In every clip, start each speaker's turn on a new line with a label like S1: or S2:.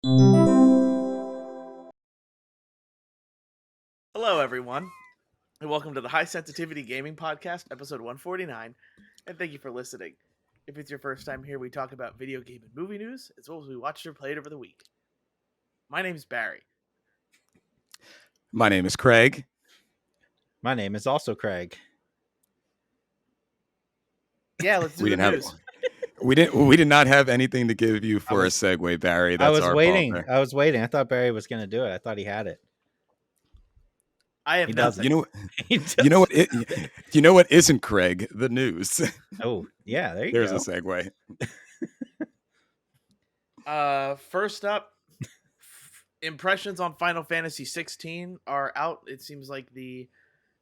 S1: Hello, everyone, and welcome to the High Sensitivity Gaming Podcast, episode 149, and thank you for listening. If it's your first time here, we talk about video game and movie news, as well as we watched or played over the week. My name's Barry.
S2: My name is Craig.
S3: My name is also Craig.
S1: Yeah, let's do
S2: We
S1: the
S2: didn't
S1: news.
S2: We did not have anything to give you for a segue, Barry. That's
S3: I was
S2: our
S3: waiting.
S2: fault.
S3: I was waiting. I thought Barry was going to do it. I thought he had it.
S1: I have
S3: He
S1: nothing.
S2: You know what isn't Craig? The news.
S3: Oh, yeah, there you
S2: There's
S3: go.
S2: a segue.
S1: First up, impressions on Final Fantasy 16 are out. It seems like the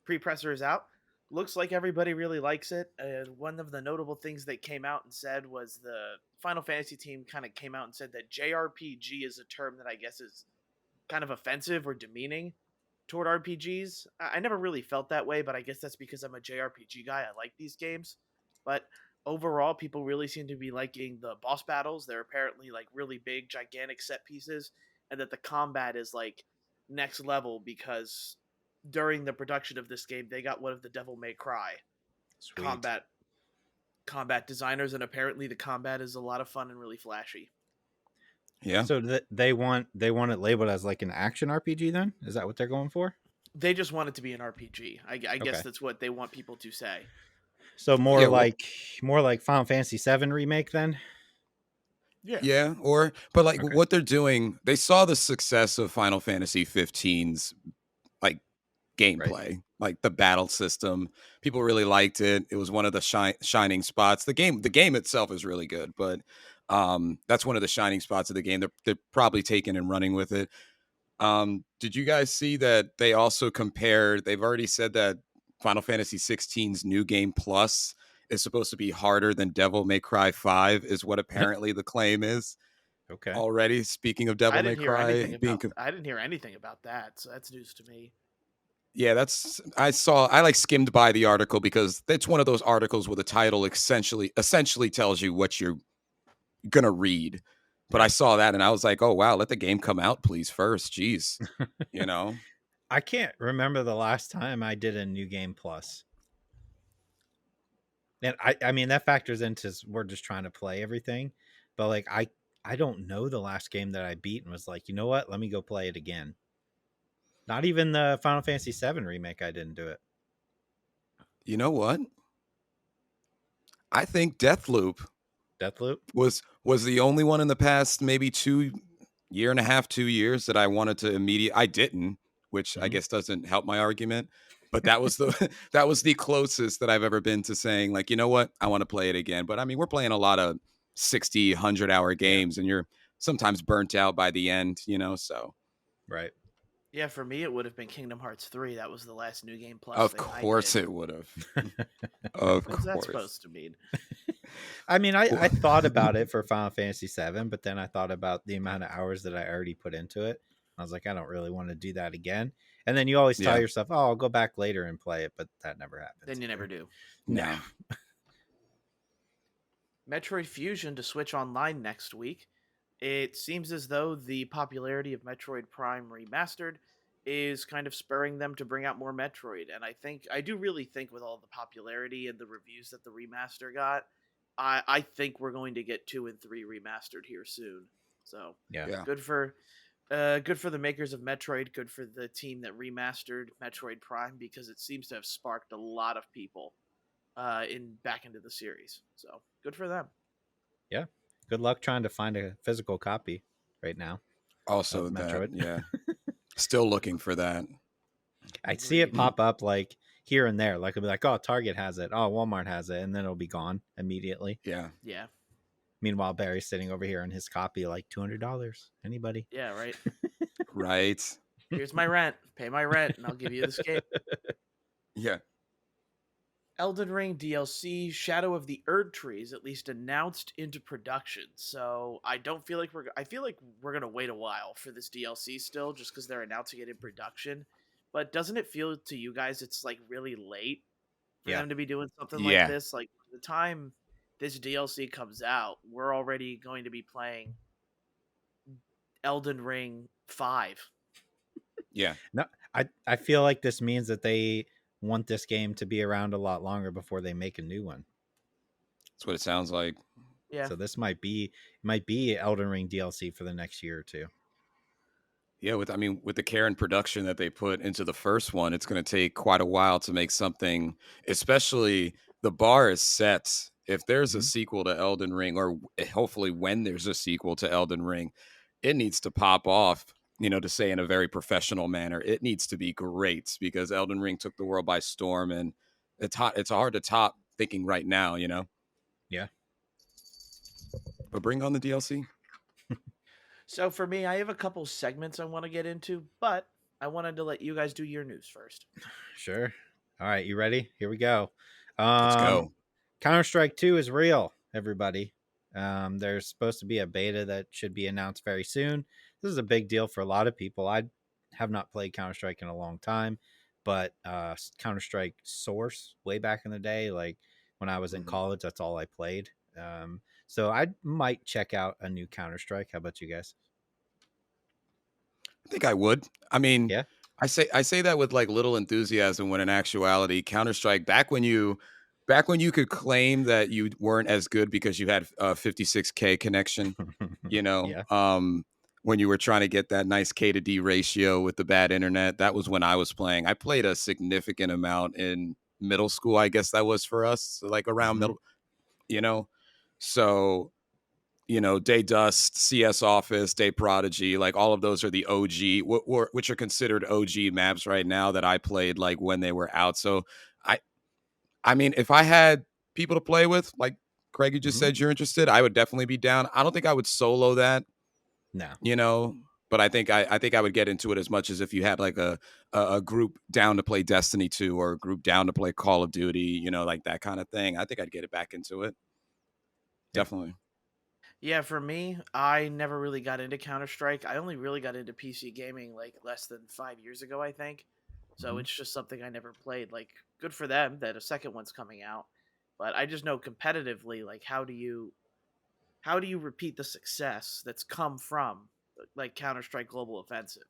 S1: pre-presser is out. Looks like everybody really likes it. One of the notable things they came out and said was the Final Fantasy team kind of came out and said that JRPG is a term that I guess is kind of offensive or demeaning toward RPGs. I never really felt that way, but I guess that's because I'm a JRPG guy. I like these games. But overall, people really seem to be liking the boss battles. They're apparently like really big, gigantic set pieces, and that the combat is like next level because during the production of this game, they got one of the Devil May Cry
S3: Sweet.
S1: combat designers, and apparently the combat is a lot of fun and really flashy.
S2: Yeah.
S3: So they want it labeled as like an action RPG then? Is that what they're going for?
S1: They just want it to be an RPG. I guess
S3: Okay.
S1: that's what they want people to say.
S3: So more
S2: Yeah,
S3: like Final Fantasy 7 remake then?
S2: Yeah. But like
S3: Okay.
S2: what they're doing, they saw the success of Final Fantasy 15's like gameplay, like the battle system. People really liked it. It was one of the shining spots. The game itself is really good, but that's one of the shining spots of the game. They're probably taking and running with it. Did you guys see that they also compared? They've already said that Final Fantasy 16's New Game Plus is supposed to be harder than Devil May Cry 5, is what apparently the claim is.
S3: Okay.
S2: Already, speaking of Devil May Cry being
S1: I didn't hear anything about that, so that's news to me.
S2: Yeah, I like skimmed by the article because it's one of those articles where the title essentially tells you what you're gonna read. But I saw that and I was like, oh wow, let the game come out, please, first. Jeez. You know?
S3: I can't remember the last time I did a New Game Plus. And I mean that factors into we're just trying to play everything. But like I don't know the last game that I beat and was like, you know what? Let me go play it again. Not even the Final Fantasy 7 remake, I didn't do it.
S2: You know what? I think Deathloop was the only one in the past maybe 2 years that I wanted to I didn't, which I guess doesn't help my argument. But that was the closest that I've ever been to saying, like, you know what? I want to play it again. But I mean, we're playing a lot of 60, 100-hour games, and you're sometimes burnt out by the end, so.
S3: Right.
S1: Yeah, for me, it would have been Kingdom Hearts 3. That was the last New Game Plus
S2: Of
S1: thing
S2: course it would have. Of
S1: What's that
S2: course.
S1: supposed to mean?
S3: I mean, I thought about it for Final Fantasy 7, but then I thought about the amount of hours that I already put into it. I was like, I don't really want to do that again. And then you always tell yourself, oh, I'll go back later and play it, but that never happens.
S1: Then you never do.
S3: No.
S1: Metroid Fusion to Switch Online next week. It seems as though the popularity of Metroid Prime Remastered is kind of spurring them to bring out more Metroid. And I do really think with all the popularity and the reviews that the remaster got, I think we're going to get 2 and 3 remastered here soon. So
S3: Yeah.
S1: good for the makers of Metroid, good for the team that remastered Metroid Prime, because it seems to have sparked a lot of people back into the series. So good for them.
S3: Yeah. Good luck trying to find a physical copy right now.
S2: Also,
S3: Metroid.
S2: Yeah. Still looking for that.
S3: I see it pop up like here and there. Like, it'll be like, oh, Target has it. Oh, Walmart has it. And then it'll be gone immediately.
S2: Yeah.
S1: Yeah.
S3: Meanwhile, Barry's sitting over here on his copy, like $200. Anybody?
S1: Yeah, right.
S2: Right.
S1: Here's my rent. Pay my rent, and I'll give you this game.
S2: Yeah.
S1: Elden Ring DLC Shadow of the Erd Tree is at least announced into production. So I feel like we're going to wait a while for this DLC still, just because they're announcing it in production. But doesn't it feel to you guys it's like really late for them to be doing something like this? Like, by the time this DLC comes out, we're already going to be playing Elden Ring 5.
S2: Yeah.
S3: No, I feel like this means that they want this game to be around a lot longer before they make a new one.
S2: That's what it sounds like.
S1: Yeah.
S3: So this might be Elden Ring DLC for the next year or two.
S2: Yeah, with the care and production that they put into the first one, it's going to take quite a while to make something. Especially the bar is set. If there's a sequel to Elden Ring, or hopefully when there's a sequel to Elden Ring, it needs to pop off. To say in a very professional manner, it needs to be great because Elden Ring took the world by storm, and it's hard to top. Thinking right now,
S3: Yeah.
S2: But bring on the DLC.
S1: So for me, I have a couple segments I want to get into, but I wanted to let you guys do your news first.
S3: Sure. All right, you ready? Here we go.
S2: Let's go.
S3: Counter-Strike 2 is real, everybody. There's supposed to be a beta that should be announced very soon. This is a big deal for a lot of people. I have not played Counter-Strike in a long time, but Counter-Strike Source way back in the day, like when I was in college, that's all I played. So I might check out a new Counter-Strike. How about you guys?
S2: I think I would. I mean,
S3: yeah.
S2: I say that with like little enthusiasm when in actuality, Counter-Strike back when you could claim that you weren't as good because you had a 56K connection,
S3: Yeah.
S2: When you were trying to get that nice K to D ratio with the bad internet, that was when I was playing. I played a significant amount in middle school, I guess that was for us, like around middle, so Day Dust, CS Office, Day Prodigy, like all of those are the OG, which are considered OG maps right now that I played like when they were out. So I mean, if I had people to play with, like Craig, you just said you're interested, I would definitely be down. I don't think I would solo that.
S3: No.
S2: But I think I would get into it as much as if you had like a group down to play Destiny 2 or a group down to play Call of Duty, like that kind of thing. I think I'd get it back into it. Definitely.
S1: Yeah, for me, I never really got into Counter-Strike. I only really got into PC gaming like less than 5 years ago, I think. So it's just something I never played. Like, good for them that a second one's coming out. But I just know competitively, like, how do you repeat the success that's come from like Counter-Strike Global Offensive?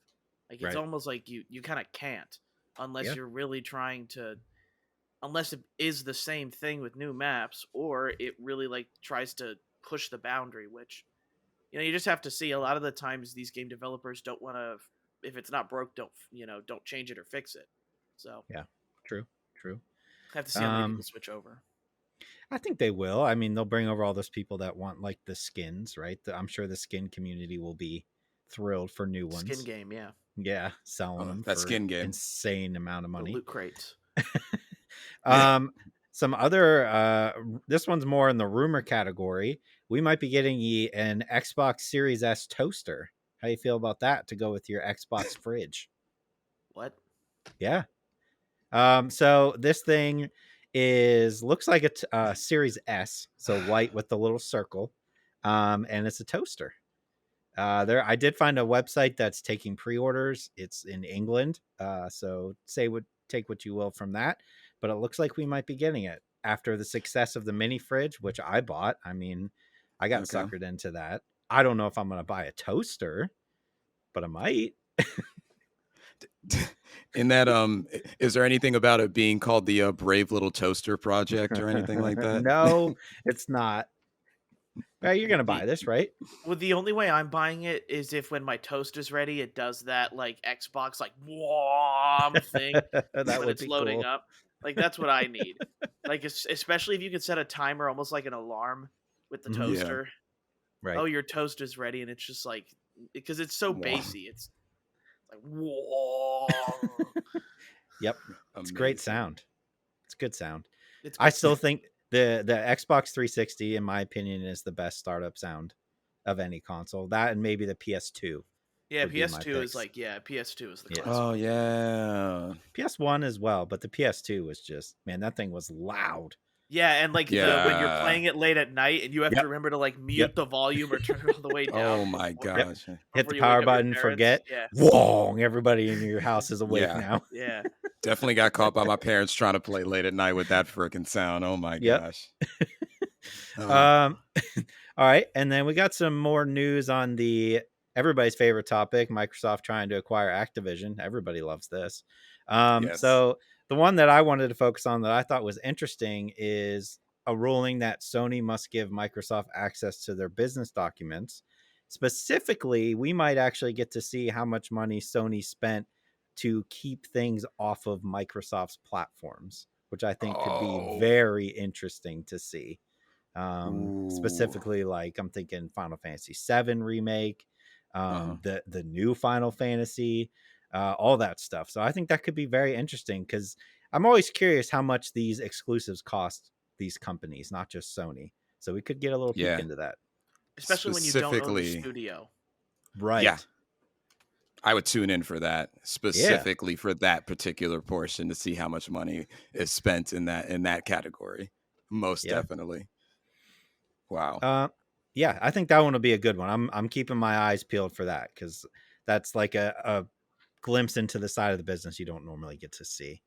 S1: Like, it's almost like you kind of can't unless you're really trying to, unless it is the same thing with new maps, or it really like tries to push the boundary, which you just have to see. A lot of the times these game developers don't want to, if it's not broke, don't change it or fix it. So
S3: yeah, true
S1: have to see how many people switch over.
S3: I think they will. I mean, they'll bring over all those people that want like the skins, right? I'm sure the skin community will be thrilled for new ones.
S1: Skin game,
S3: yeah, selling them for
S2: skin game,
S3: insane amount of money.
S1: The loot crates.
S3: Some other this one's more in the rumor category. We might be getting an Xbox Series S toaster. How do you feel about that to go with your Xbox fridge?
S1: What?
S3: Yeah. So this thing looks like a Series S, so white with the little circle, and it's a toaster. I did find a website that's taking pre-orders. It's in England, so take what you will from that. But it looks like we might be getting it after the success of the mini fridge, which I bought. I mean, I got suckered into that. I don't know if I'm going to buy a toaster, but I might.
S2: In that, is there anything about it being called the Brave Little Toaster Project or anything like that?
S3: No, it's not. Hey, you're gonna buy this, right?
S1: Well, the only way I'm buying it is if when my toast is ready, it does that like Xbox like warm thing when it's loading up. Like that's what I need. Like especially if you can set a timer, almost like an alarm with the toaster.
S3: Yeah. Right.
S1: Oh, your toast is ready, and it's just like because it's so bassy. It's like whoa.
S3: Yep, it's great sound. It's good sound.
S1: I
S3: still think the Xbox 360, in my opinion, is the best startup sound of any console. That and maybe the PS2.
S1: Yeah, PS2 is like PS2 is the classic.
S2: Oh yeah,
S3: PS1 as well, but the PS2 was just that thing was loud.
S1: Yeah, and like when you're playing it late at night and you have to remember to like mute the volume or turn it all the way down.
S2: Oh my gosh!
S3: Hit the power button, forget. Yeah. Whoa! Everybody in your house is awake now.
S1: Yeah.
S2: Definitely got caught by my parents trying to play late at night with that freaking sound. Oh my gosh.
S3: All right, and then we got some more news on the everybody's favorite topic, Microsoft trying to acquire Activision. Everybody loves this.
S2: Yes.
S3: So the one that I wanted to focus on that I thought was interesting is a ruling that Sony must give Microsoft access to their business documents. Specifically, we might actually get to see how much money Sony spent to keep things off of Microsoft's platforms, which I think could be
S2: Oh.
S3: very interesting to see.
S2: Ooh.
S3: Specifically, like I'm thinking Final Fantasy VII remake, the new Final Fantasy, all that stuff. So I think that could be very interesting because I'm always curious how much these exclusives cost these companies, not just Sony. So we could get a little peek into that.
S1: Especially when you don't own the studio.
S3: Right.
S2: Yeah. I would tune in for that, specifically for that particular portion to see how much money is spent in that category. Most definitely. Wow.
S3: Yeah, I think that one will be a good one. I'm keeping my eyes peeled for that because that's like a glimpse into the side of the business you don't normally get to see.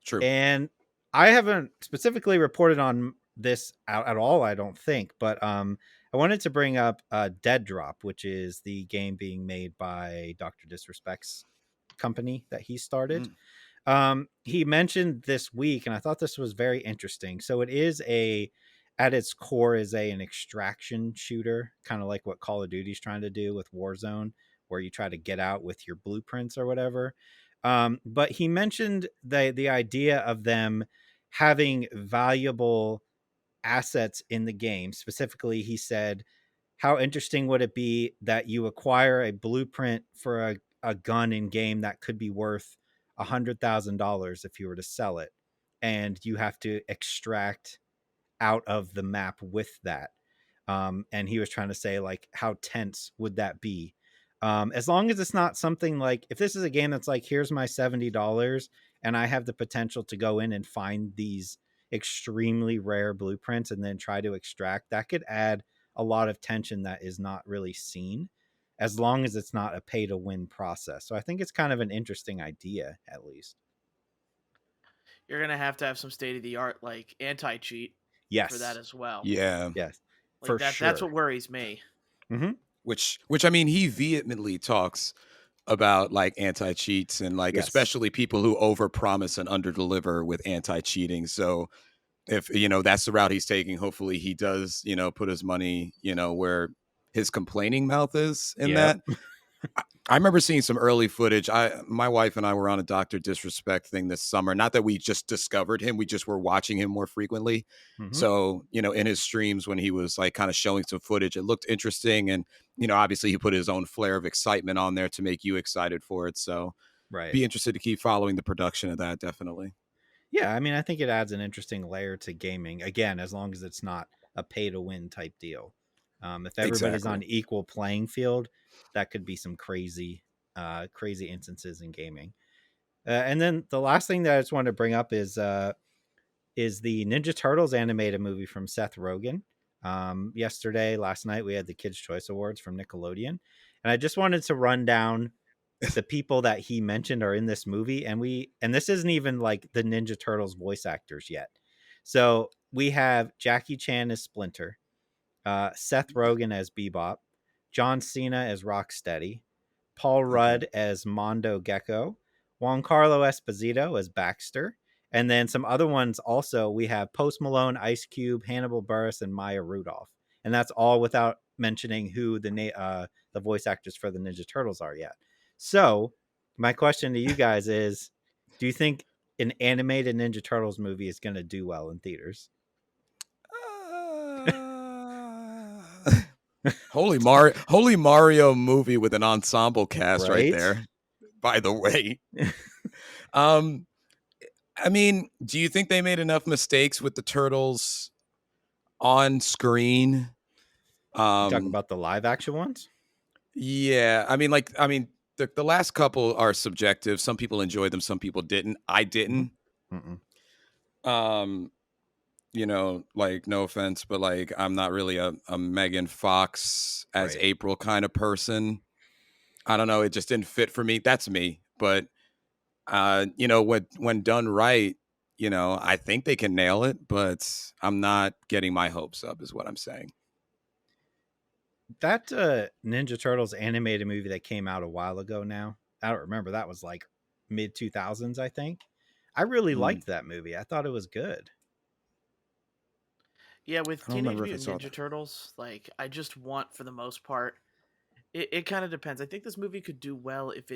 S2: True.
S3: And I haven't specifically reported on this at all, I don't think, but I wanted to bring up Dead Drop, which is the game being made by Dr. Disrespect's company that he started. He mentioned this week, and I thought this was very interesting. So it is at its core is an extraction shooter, kind of like what Call of Duty is trying to do with Warzone, where you try to get out with your blueprints or whatever. But he mentioned the idea of them having valuable assets in the game. Specifically, he said, how interesting would it be that you acquire a blueprint for a gun in game that could be worth $100,000 if you were to sell it, and you have to extract out of the map with that. And he was trying to say, like, how tense would that be? As long as it's not something like, if this is a game that's like, here's my $70 and I have the potential to go in and find these extremely rare blueprints and then try to extract, that could add a lot of tension that is not really seen, as long as it's not a pay to win process. So I think it's kind of an interesting idea, at least.
S1: You're going to have some state of the art, like anti-cheat for that as well.
S2: Yeah.
S3: Yes.
S1: Like
S3: for
S1: that,
S3: sure.
S1: That's what worries me.
S3: Mm-hmm.
S2: Which I mean, he vehemently talks about like anti-cheats and like especially people who overpromise and underdeliver with anti-cheating. So if that's the route he's taking, hopefully he does put his money where his complaining mouth is in that. I remember seeing some early footage. My wife and I were on a Dr. Disrespect thing this summer. Not that we just discovered him, we just were watching him more frequently. Mm-hmm. So, in his streams when he was like kind of showing some footage, it looked interesting. And, obviously he put his own flair of excitement on there to make you excited for it. So be interested to keep following the production of that, definitely.
S3: Yeah, I mean, I think it adds an interesting layer to gaming. Again, as long as it's not a pay-to-win type deal. If everybody's on equal playing field, that could be some crazy instances in gaming. And then the last thing that I just wanted to bring up is the Ninja Turtles animated movie from Seth Rogen. Last night, we had the Kids' Choice Awards from Nickelodeon. And I just wanted to run down the people that he mentioned are in this movie. And this isn't even like the Ninja Turtles voice actors yet. So we have Jackie Chan as Splinter, Seth Rogen as Bebop, John Cena as Rocksteady, Paul Rudd as Mondo Gecko, Juan Carlo Esposito as Baxter, and then some other ones also. We have Post Malone, Ice Cube, Hannibal Buress, and Maya Rudolph. And that's all without mentioning who the voice actors for the Ninja Turtles are yet. So my question to you guys is, do you think an animated Ninja Turtles movie is going to do well in theaters?
S2: Holy Mario movie with an ensemble cast right there, by the way. I mean, do you think they made enough mistakes with the Turtles on screen?
S3: Talk about the live action ones?
S2: Yeah, I mean, the last couple are subjective. Some people enjoyed them, some people didn't. I didn't. Like, no offense, but like, I'm not really a Megan Fox as April kind of person. I don't know. It just didn't fit for me. That's me. But, when done right, I think they can nail it, but I'm not getting my hopes up is what I'm saying.
S3: That Ninja Turtles animated movie that came out a while ago now. I don't remember. That was like mid 2000s, I think. I really
S2: Mm.
S3: liked that movie. I thought it was good.
S1: Yeah, with
S2: I don't
S1: Teenage
S2: remember if I
S1: Mutant
S2: saw
S1: Ninja
S2: that.
S1: Turtles, like I just want for the most part, it kind of depends. I think this movie could do well if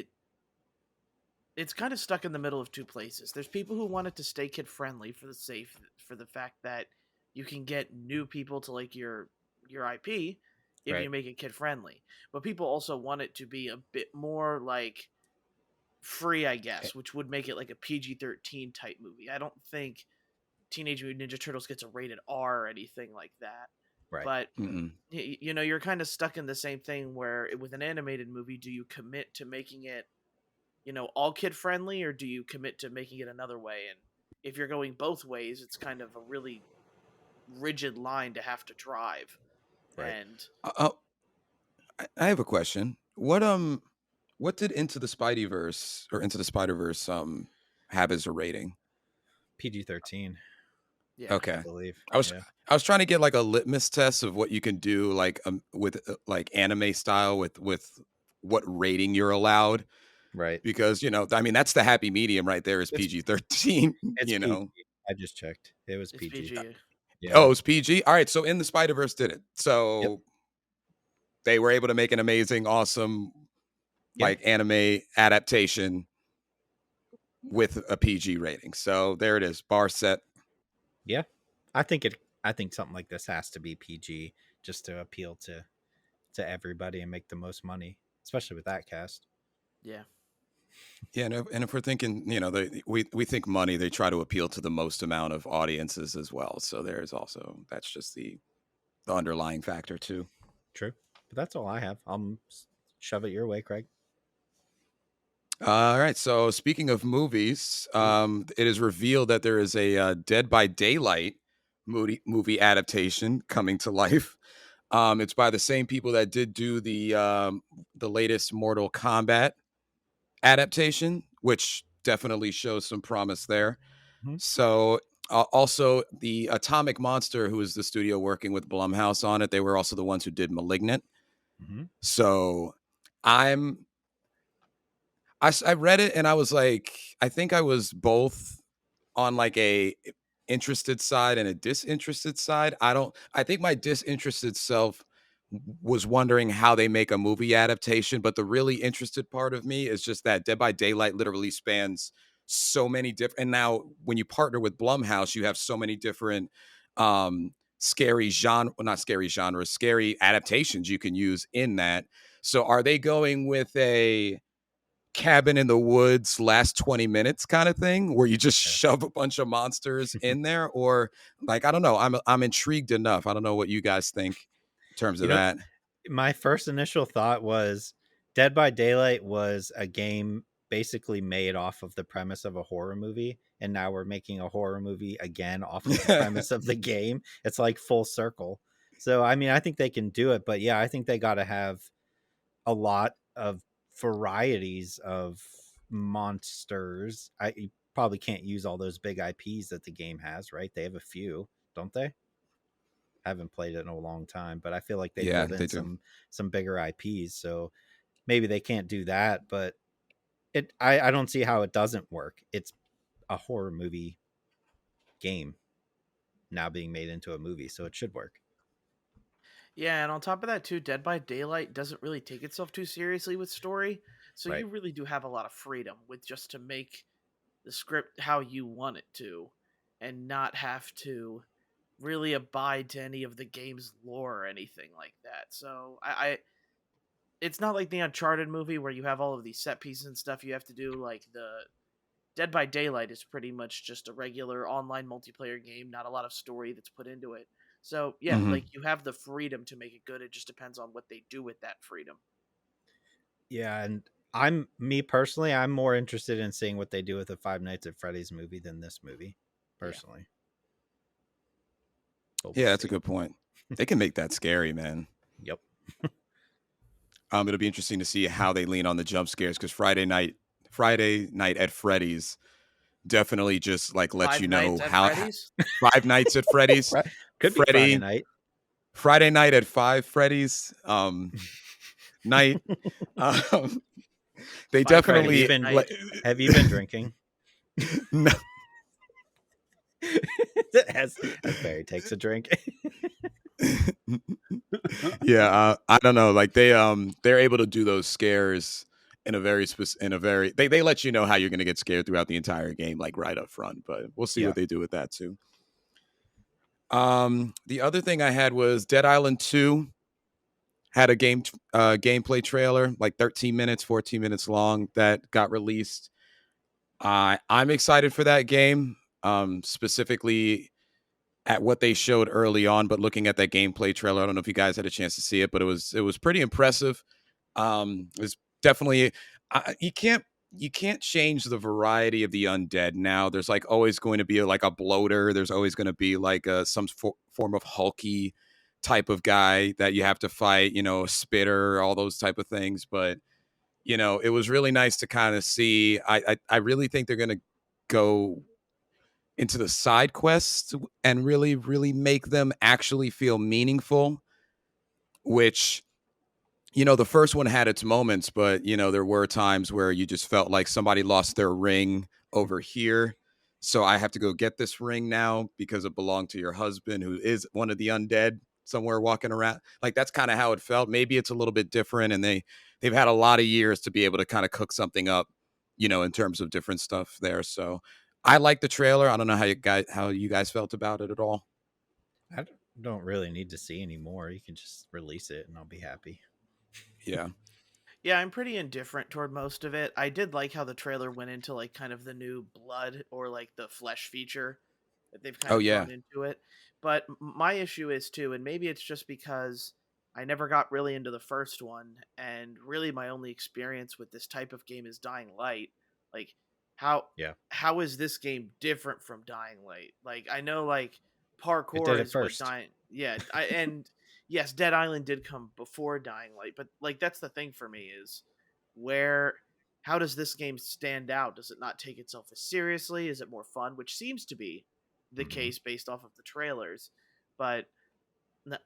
S1: it's kind of stuck in the middle of two places. There's people who want it to stay kid friendly for the fact that you can get new people to like your IP if
S3: Right.
S1: you make it kid friendly. But people also want it to be a bit more like free, I
S2: Eh,
S1: guess, which would make it like a PG-13 type movie. I don't think Teenage Mutant Ninja Turtles gets a rated R or anything like that.
S3: Right.
S1: But
S2: Mm-mm.
S1: you know, you're kind of stuck in the same thing where with an animated movie, do you commit to making it, you know, all kid friendly, or do you commit to making it another way? And if you're going both ways, it's kind of a really rigid line to have to drive.
S3: Right.
S1: And
S2: Uh, I have a question. What did Into the Spideyverse or Into the Spider-Verse have as a rating?
S3: PG-13,
S1: yeah,
S3: I
S2: Okay.
S3: believe.
S2: I was
S3: Yeah.
S2: I was trying to get like a litmus test of what you can do like with like anime style with what rating you're allowed
S3: Right.
S2: because I mean that's the happy medium right there is
S3: It's
S2: PG-13,
S3: it's
S2: you
S3: PG.
S2: know.
S3: I just checked. It was
S1: it's
S3: PG.
S1: PG.
S3: Yeah.
S2: Oh, it's PG. All right, so In the Spider-Verse did it.
S3: Yep.
S2: So they were able to make an amazing awesome
S3: Yeah.
S2: like anime adaptation with a PG rating. So there it is, bar set.
S3: Yeah. I think something like this has to be PG just to appeal to everybody and make the most money, especially with that cast.
S1: Yeah.
S2: Yeah, and if we're thinking, we think money, they try to appeal to the most amount of audiences as well. So there's also that's just the underlying factor too.
S3: True. But that's all I have. Shove it your way, Craig.
S2: All right. So speaking of movies,
S3: Ooh.
S2: it is revealed that there is a Dead by Daylight movie adaptation coming to life. It's by the same people that did do the latest Mortal Kombat adaptation, which definitely shows some promise there.
S3: Mhm.
S2: So also the Atomic Monster, who is the studio working with Blumhouse on it, they were also the ones who did Malignant.
S3: Mhm.
S2: So I'm I read it and I was like, I think I was both on like a interested side and a disinterested side. I think my disinterested self was wondering how they make a movie adaptation, but the really interested part of me is just that Dead by Daylight literally spans so many different, and now when you partner with Blumhouse, you have so many different scary genre, well, not scary genres, scary adaptations you can use in that. So are they going with a cabin in the woods last 20 minutes kind of thing where you just
S3: Yeah.
S2: shove a bunch of monsters in there, or like I don't know, I'm intrigued enough. I don't know what you guys think in terms
S3: You
S2: of
S3: know,
S2: that.
S3: my first initial thought was Dead by Daylight was a game basically made off of the premise of a horror movie, and now we're making a horror movie again off of the premise of the game. It's like full circle. So I mean, I think they can do it, but yeah, I think they got to have a lot of varieties of monsters. You probably can't use all those big IPs that the game has, right? They have a few, don't they? I haven't played it in a long time, but I feel like they
S2: Yeah,
S3: pulled in
S2: they do.
S3: some bigger IPs, so maybe they can't do that, but I don't see how it doesn't work. It's a horror movie game now being made into a movie, so it should work.
S1: Yeah, and on top of that too, Dead by Daylight doesn't really take itself too seriously with story, so
S3: Right.
S1: you really do have a lot of freedom with just to make the script how you want it to, and not have to really abide to any of the game's lore or anything like that. So I it's not like the Uncharted movie where you have all of these set pieces and stuff you have to do. Like the Dead by Daylight is pretty much just a regular online multiplayer game, not a lot of story that's put into it. So yeah,
S2: Hmm.
S1: like you have the freedom to make it good. It just depends on what they do with that freedom.
S3: Yeah, and I'm me personally, I'm more interested in seeing what they do with the Five Nights at Freddy's movie than this movie,
S1: Yeah.
S3: personally. But we'll
S2: Yeah, that's a
S3: see.
S2: good point. They can make that scary, man.
S3: Yep.
S2: It'll be interesting to see how they lean on the jump scares because Friday Night at Freddy's definitely just like lets
S1: Five
S2: you know
S1: Nights at
S2: how
S1: Freddy's.
S2: Five Nights at Freddy's,
S3: Could be Friday
S2: Freddy
S3: night.
S2: Friday night at 5 Freddy's night. Um, they
S1: Five
S3: Fred,
S1: Freddy's
S2: definitely
S1: at night.
S3: have you been drinking?
S2: no,
S3: as Barry takes a drink.
S2: yeah, I don't know. Like they're able to do those scares in a very they let you know how you're going to get scared throughout the entire game, like right up front. But we'll see
S3: Yeah.
S2: what they do with that too. The other thing I had was Dead Island 2 had a gameplay trailer, like 13 minutes, 14 minutes long, that got released. I'm excited for that game, specifically at what they showed early on. But looking at that gameplay trailer, I don't know if you guys had a chance to see it, but it was pretty impressive. It's definitely you can't change the variety of the undead now. There's like always going to be like a bloater. There's always going to be like some form of hulky type of guy that you have to fight. You know, a spitter, all those type of things. But you know, it was really nice to kind of see. I really think they're going to go into the side quests and really make them actually feel meaningful, which you know, the first one had its moments, but you know, there were times where you just felt like somebody lost their ring over here. So I have to go get this ring now because it belonged to your husband, who is one of the undead somewhere walking around. Like that's kind of how it felt. Maybe it's a little bit different, and they've had a lot of years to be able to kind of cook something up, you know, in terms of different stuff there. So I like the trailer. I don't know how you guys felt about it at all.
S3: I don't really need to see anymore. You can just release it and I'll be happy.
S2: Yeah.
S1: Yeah, I'm pretty indifferent toward most of it. I did like how the trailer went into like kind of the new blood or like the flesh feature that they've kind
S2: Oh
S1: of
S2: yeah.
S1: brought into it. But my issue is too, and maybe it's just because I never got really into the first one, and really my only experience with this type of game is Dying Light. Like
S3: Yeah.
S1: how is this game different from Dying Light? Like I know like
S3: It did
S1: parkour
S3: it
S1: is what
S3: first.
S1: Dying and yes, Dead Island did come before Dying Light, but like that's the thing for me is where how does this game stand out? Does it not take itself as seriously? Is it more fun? Which seems to be the
S3: Mhm.
S1: case based off of the trailers. But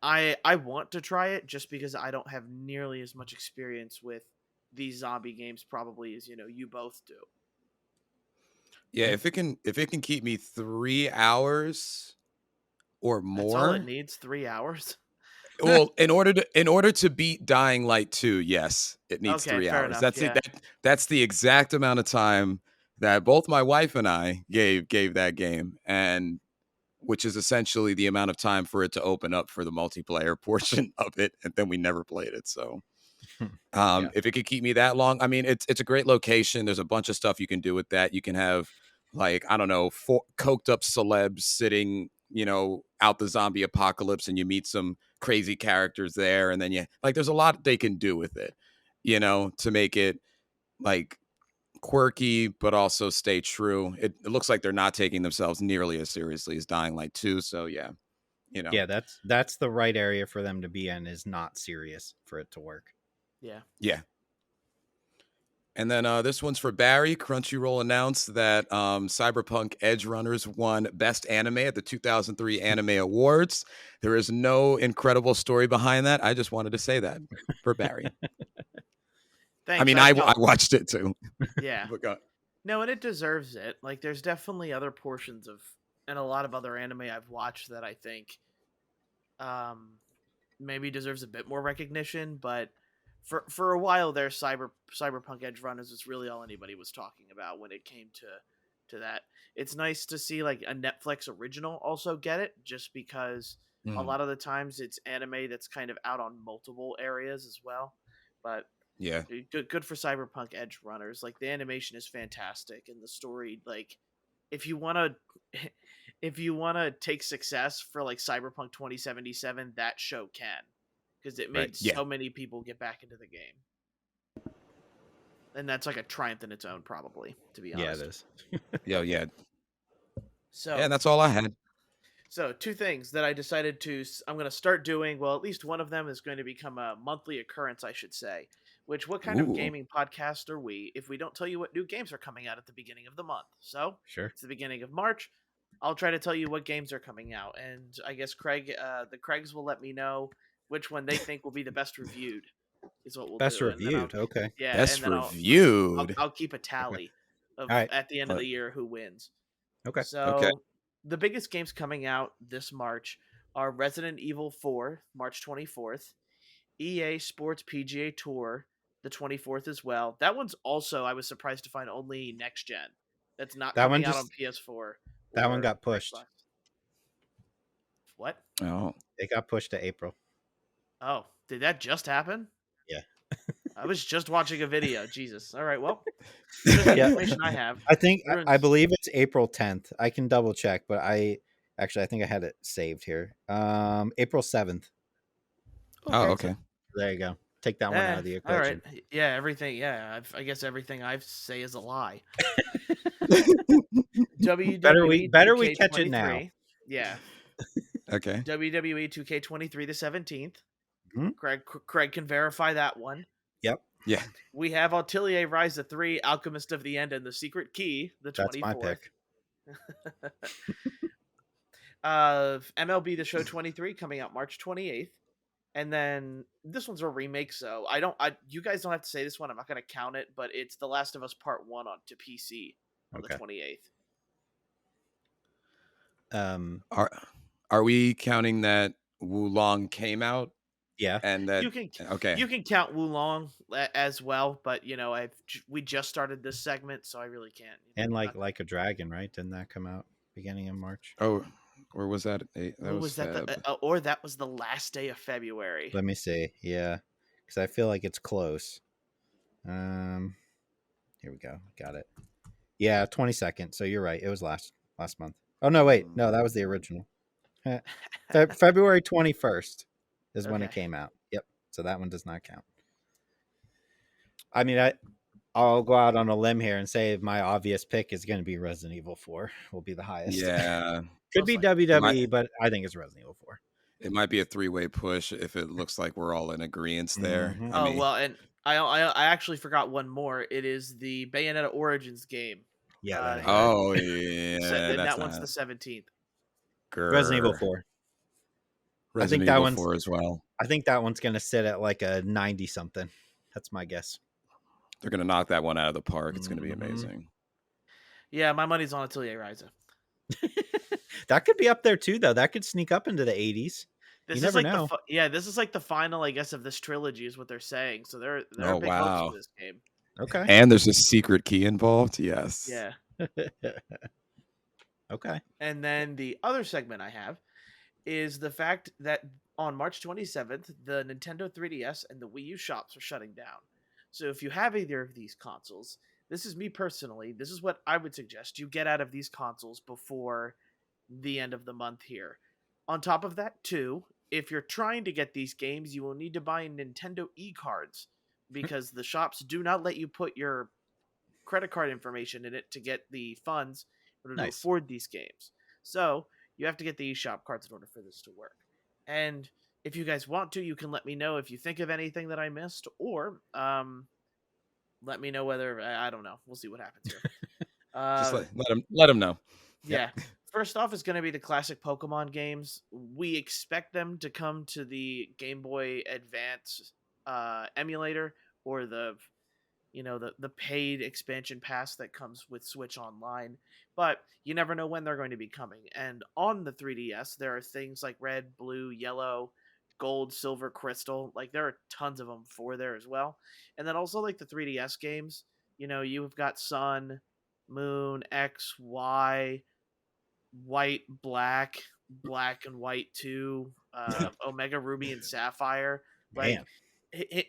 S1: I want to try it just because I don't have nearly as much experience with these zombie games probably as you both do.
S2: Yeah, if it can keep me 3 hours or
S1: That's all it
S2: more.
S1: needs, 3 hours.
S2: Well, in order to beat Dying Light 2, yes, it needs
S1: Okay,
S2: three
S1: fair
S2: hours.
S1: enough. Yeah.
S2: That's the exact amount of time that both my wife and I gave that game, and which is essentially the amount of time for it to open up for the multiplayer portion of it, and then we never played it. So
S3: Yeah.
S2: if it could keep me that long, I mean, it's a great location. There's a bunch of stuff you can do with that. You can have like I don't know, coked up celebs sitting, you know, out the zombie apocalypse, and you meet some crazy characters there, and then you like there's a lot they can do with it, you know, to make it like quirky but also stay true. It looks like they're not taking themselves nearly as seriously as Dying Light 2. So yeah, you know,
S3: Yeah, that's the right area for them to be in, is not serious for it to work.
S1: Yeah.
S2: yeah. And then this one's for Barry. Crunchyroll announced that Cyberpunk Edge Runners won Best Anime at the 2003 Anime Awards. There is no incredible story behind that. I just wanted to say that for Barry. I
S1: Thanks.
S2: mean, I watched it too.
S1: Yeah.
S2: But go-
S1: No, and it deserves it. Like there's definitely other portions of and a lot of other anime I've watched that I think um maybe deserves a bit more recognition, but for a while there Cyberpunk Edge Runners was really all anybody was talking about when it came to that. It's nice to see like a Netflix original also get it just because a
S2: Mm,
S1: lot of the times it's anime that's kind of out on multiple areas as well. But
S2: yeah.
S1: good for Cyberpunk Edge Runners. Like the animation is fantastic and the story like if you want to if you want to take success for like Cyberpunk 2077, that show can because it
S3: Right.
S1: made
S2: Yeah.
S1: so many people get back into the game. And that's like a triumph in its own probably, to be
S3: Yeah, it
S1: honest.
S3: is.
S2: Yeah. Yeah,
S1: So,
S2: and that's all I had.
S1: so two things that I decided to I'm going to start doing, well at least one of them is going to become a monthly occurrence, I should say. Which what kind of
S2: Ooh.
S1: gaming podcast are we if we don't tell you what new games are coming out at the beginning of the month? So,
S3: Sure.
S1: it's the beginning of March. I'll try to tell you what games are coming out, and I guess the Craigs will let me know which one they think will be the best reviewed. Is what we'll
S3: Best
S1: do, and then
S3: reviewed. Okay.
S2: Best
S1: then
S2: reviewed.
S1: I'll keep a
S3: Okay.
S1: tally of
S3: All right.
S1: at the end of the year who wins.
S3: Okay.
S2: Okay.
S1: So the biggest games coming out this March are Resident Evil 4, March 24th, EA Sports PGA Tour, the 24th as well. That one's also, I was surprised to find, only next gen. That's not
S3: That one
S1: coming out on
S3: just
S1: PS4.
S3: that one
S1: Or
S3: got pushed.
S1: Xbox. What?
S2: Oh.
S3: It got pushed to April.
S1: Oh, did that just happen?
S3: Yeah.
S1: I was just watching a video. Jesus. All right. Well, just the
S3: Yeah.
S1: information I have.
S3: I believe it's April 10th. I can double check, but I think I had it saved here. April 7th.
S2: Oh, okay.
S3: There you go. Take that one out of the
S1: All
S3: equation.
S1: right. Yeah, everything. Yeah, I guess everything I say is a lie. WWE
S3: Better we catch it now.
S1: Yeah.
S2: Okay.
S1: WWE 2K23 the 17th.
S3: Mhm.
S1: Craig can verify that one.
S3: Yep.
S2: Yeah.
S1: We have Atelier Rise of 3, Alchemist of the End, and the Secret Key, the 24th.
S3: That's my pick.
S1: MLB The Show 23 coming out March 28th. And then this one's a remake, so you guys don't have to say this one. I'm not going to count it, but it's The Last of Us Part 1 to PC on the 28th.
S2: Are we counting that Wo Long came out?
S3: Yeah.
S2: And that
S1: you can count Wo Long as well, but we just started this segment, so I really can't.
S3: And like a Dragon, right? Didn't that come out beginning of March?
S2: Oh, or was that
S1: or that was the last day of February?
S3: Let me see. Yeah, because I feel like it's close. Here we go. Got it. Yeah, 22nd. So you're right. It was last month. Oh no, wait. No, that was the original. February 21st is when it came out. Yep. So that one does not count. I mean, I'll go out on a limb here and say my obvious pick is going to be Resident Evil 4. Will be the highest.
S2: Yeah.
S3: Could be WWE, but I think it's Resident Evil 4.
S2: It might be a three-way push if it looks like we're all in agreement there.
S3: Mm-hmm.
S1: Well, and I actually forgot one more. It is the Bayonetta Origins game.
S3: Yeah.
S2: Yeah.
S1: That one's the 17th.
S3: Resident Evil 4.
S2: I think that one's 4 as well.
S3: I think that one's going to sit at like a 90 something. That's my guess.
S2: They're going to knock that one out of the park. It's going to be amazing.
S1: Yeah, my money's on Atelier Rise.
S3: That could be up there too, though. That could sneak up into the 80s. You never know.
S1: This is like the final, I guess, of this trilogy is what they're saying. So they're big hopes for this game.
S3: Okay.
S2: And there's a secret key involved. Yes.
S1: Yeah.
S3: Okay.
S1: And then the other segment I have is the fact that on March 27th, the Nintendo 3DS and the Wii U shops are shutting down. So if you have either of these consoles, this is me personally, this is what I would suggest you get out of these consoles before the end of the month here. On top of that, too, if you're trying to get these games, you will need to buy Nintendo e-cards because the shops do not let you put your credit card information in it to get the funds in order to afford these games. So you have to get the eShop cards in order for this to work. And if you guys want to, you can let me know if you think of anything that I missed, or let me know whether I don't know. We'll see what happens here.
S2: Just let them know.
S1: Yeah. First off is going to be the classic Pokemon games. We expect them to come to the Game Boy Advance emulator or the paid expansion pass that comes with Switch Online, but you never know when they're going to be coming. And on the 3DS, there are things like red, blue, yellow, gold, silver, crystal. Like there are tons of them for there as well. And then also like the 3DS games, you've got Sun, Moon, X, Y, White, Black and White 2, Omega Ruby and Sapphire. Like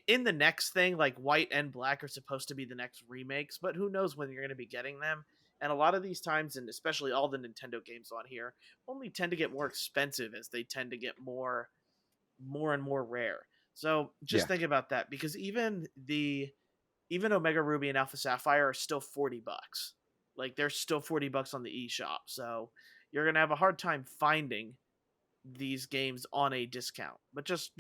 S1: in the next thing, like White and Black are supposed to be the next remakes, but who knows when you're going to be getting them. And a lot of these times, and especially all the Nintendo games on here, only tend to get more expensive as they tend to get more and more rare. So just think about that, because even Omega Ruby and Alpha Sapphire are still $40. Like they're still $40 on the eShop. So you're going to have a hard time finding these games on a discount. But just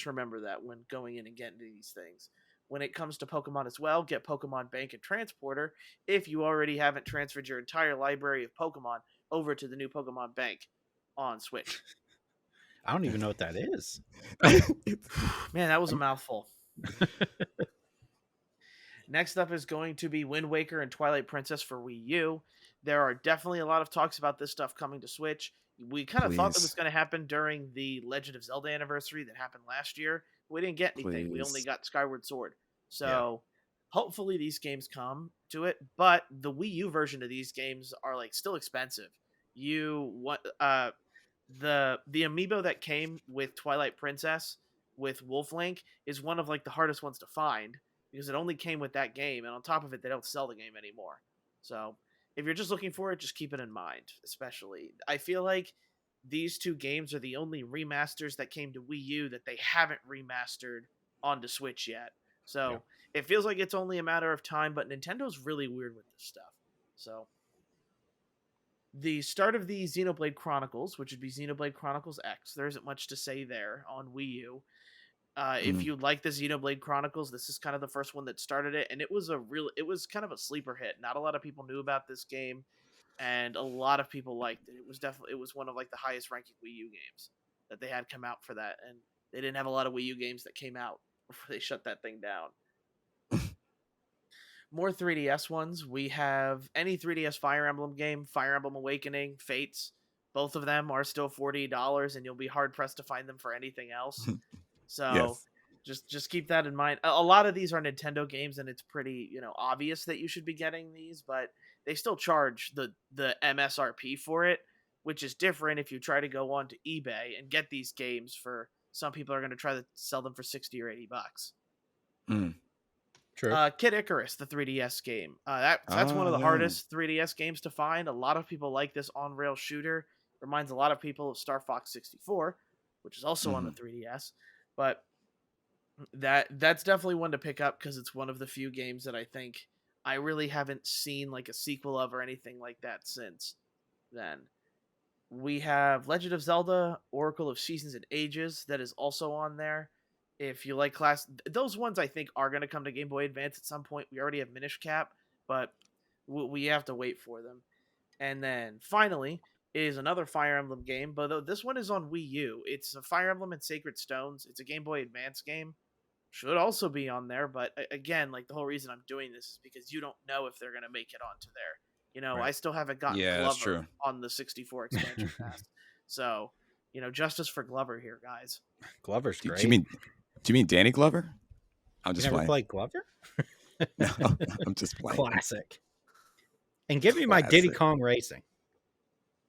S1: remember that when going in and getting these things. When it comes to Pokemon as well, get Pokemon Bank and Transporter. If you already haven't transferred your entire library of Pokemon over to the new Pokemon Bank on Switch.
S3: I don't even know what that is.
S1: Man, that was a mouthful. Next up is going to be Wind Waker and Twilight Princess for Wii U. There are definitely a lot of talks about this stuff coming to Switch. We kind of thought that was going to happen during the Legend of Zelda anniversary that happened last year. We didn't get anything. We only got Skyward Sword. So hopefully these games come to it. But the Wii U version of these games are like still expensive. The amiibo that came with Twilight Princess with Wolf Link is one of like the hardest ones to find because it only came with that game, and on top of it, they don't sell the game anymore. So if you're just looking for it, just keep it in mind. Especially, I feel like these two games are the only remasters that came to Wii U that they haven't remastered onto Switch yet. So it feels like it's only a matter of time, but Nintendo's really weird with this stuff. So the start of the Xenoblade Chronicles, which would be Xenoblade Chronicles X, there isn't much to say there on Wii U. If you like the Xenoblade Chronicles, this is kind of the first one that started it, and it was kind of a sleeper hit. Not a lot of people knew about this game, and a lot of people liked it. It was one of like the highest ranking Wii U games that they had come out for that, and they didn't have a lot of Wii U games that came out before they shut that thing down. More 3DS ones. We have any 3DS Fire Emblem game, Fire Emblem Awakening, Fates. Both of them are still $40, and you'll be hard pressed to find them for anything else. So just keep that in mind. A lot of these are Nintendo games, and it's pretty obvious that you should be getting these, but they still charge the MSRP for it, which is different if you try to go on to eBay and get these games for. Some people are going to try to sell them for $60 or $80.
S3: True.
S1: Kid Icarus, the 3DS game. That's one of the hardest 3DS games to find. A lot of people like this on-rail shooter. Reminds a lot of people of Star Fox 64, which is also on the 3DS. But that's definitely one to pick up because it's one of the few games that I think I really haven't seen like a sequel of or anything like that since then. We have Legend of Zelda, Oracle of Seasons and Ages that is also on there. If you like those ones I think are going to come to Game Boy Advance at some point. We already have Minish Cap, but we have to wait for them. And then finally is another Fire Emblem game, but this one is on Wii U. It's a Fire Emblem and Sacred Stones. It's a Game Boy Advance game. Should also be on there, but again, like the whole reason I'm doing this is because you don't know if they're going to make it onto there. Right. I still haven't gotten Glover on the 64 expansion pass. So, justice for Glover here, guys.
S3: Glover's great.
S2: Do you mean Danny Glover? I'm just
S3: playing. Play Glover?
S2: No, I'm just playing.
S3: Classic. And give me my Diddy Kong Racing.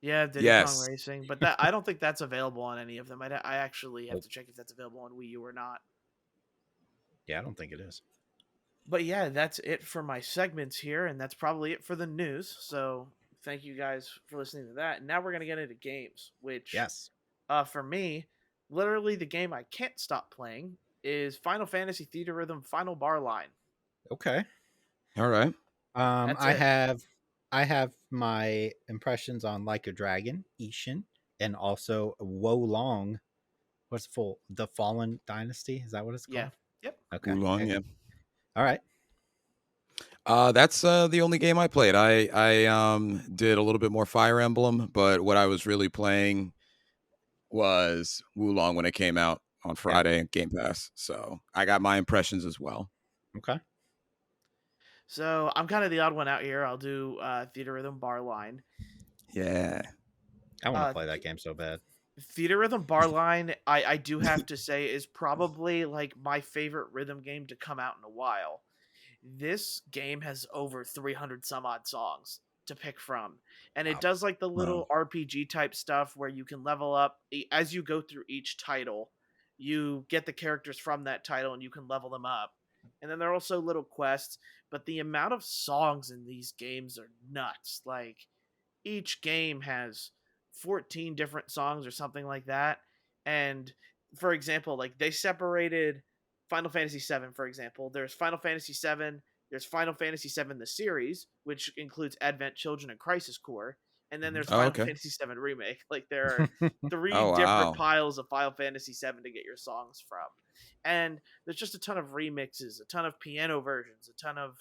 S1: Yeah, Diddy Kong Racing, but I don't think that's available on any of them. I actually have to check if that's available on Wii U or not.
S3: Yeah, I don't think it is.
S1: But yeah, that's it for my segments here, and that's probably it for the news. So thank you guys for listening to that. And now we're going to get into games, which for me, literally the game I can't stop playing is Final Fantasy Theatrhythm Final Bar Line.
S3: Okay.
S2: All right.
S3: I have my impressions on Like a Dragon, Ishin, and also Wo Long. What's the Fallen Dynasty? Is that what it's called?
S1: Yeah. Yep.
S3: Okay.
S2: Wo Long, yeah.
S3: All right.
S2: That's the only game I played. I did a little bit more Fire Emblem, but what I was really playing was Wo Long when it came out on Friday in Game Pass. So I got my impressions as well.
S3: Okay.
S1: So I'm kind of the odd one out here. I'll do Theatrhythm Bar Line.
S2: Yeah.
S3: I want to play that game so bad.
S1: Theatrhythm Bar Line, I do have to say, is probably like my favorite rhythm game to come out in a while. This game has over 300 some odd songs to pick from. And it does like the little RPG type stuff where you can level up as you go through each title. You get the characters from that title and you can level them up. And then there are also little quests, but the amount of songs in these games are nuts. Like each game has 14 different songs or something like that. And for example, like they separated Final Fantasy VII, for example. There's Final Fantasy VII, there's Final Fantasy VII the series, which includes Advent Children and Crisis Core, and then there's Final Fantasy VII Remake. Like there are three different piles of Final Fantasy VII to get your songs from. And there's just a ton of remixes, a ton of piano versions, a ton of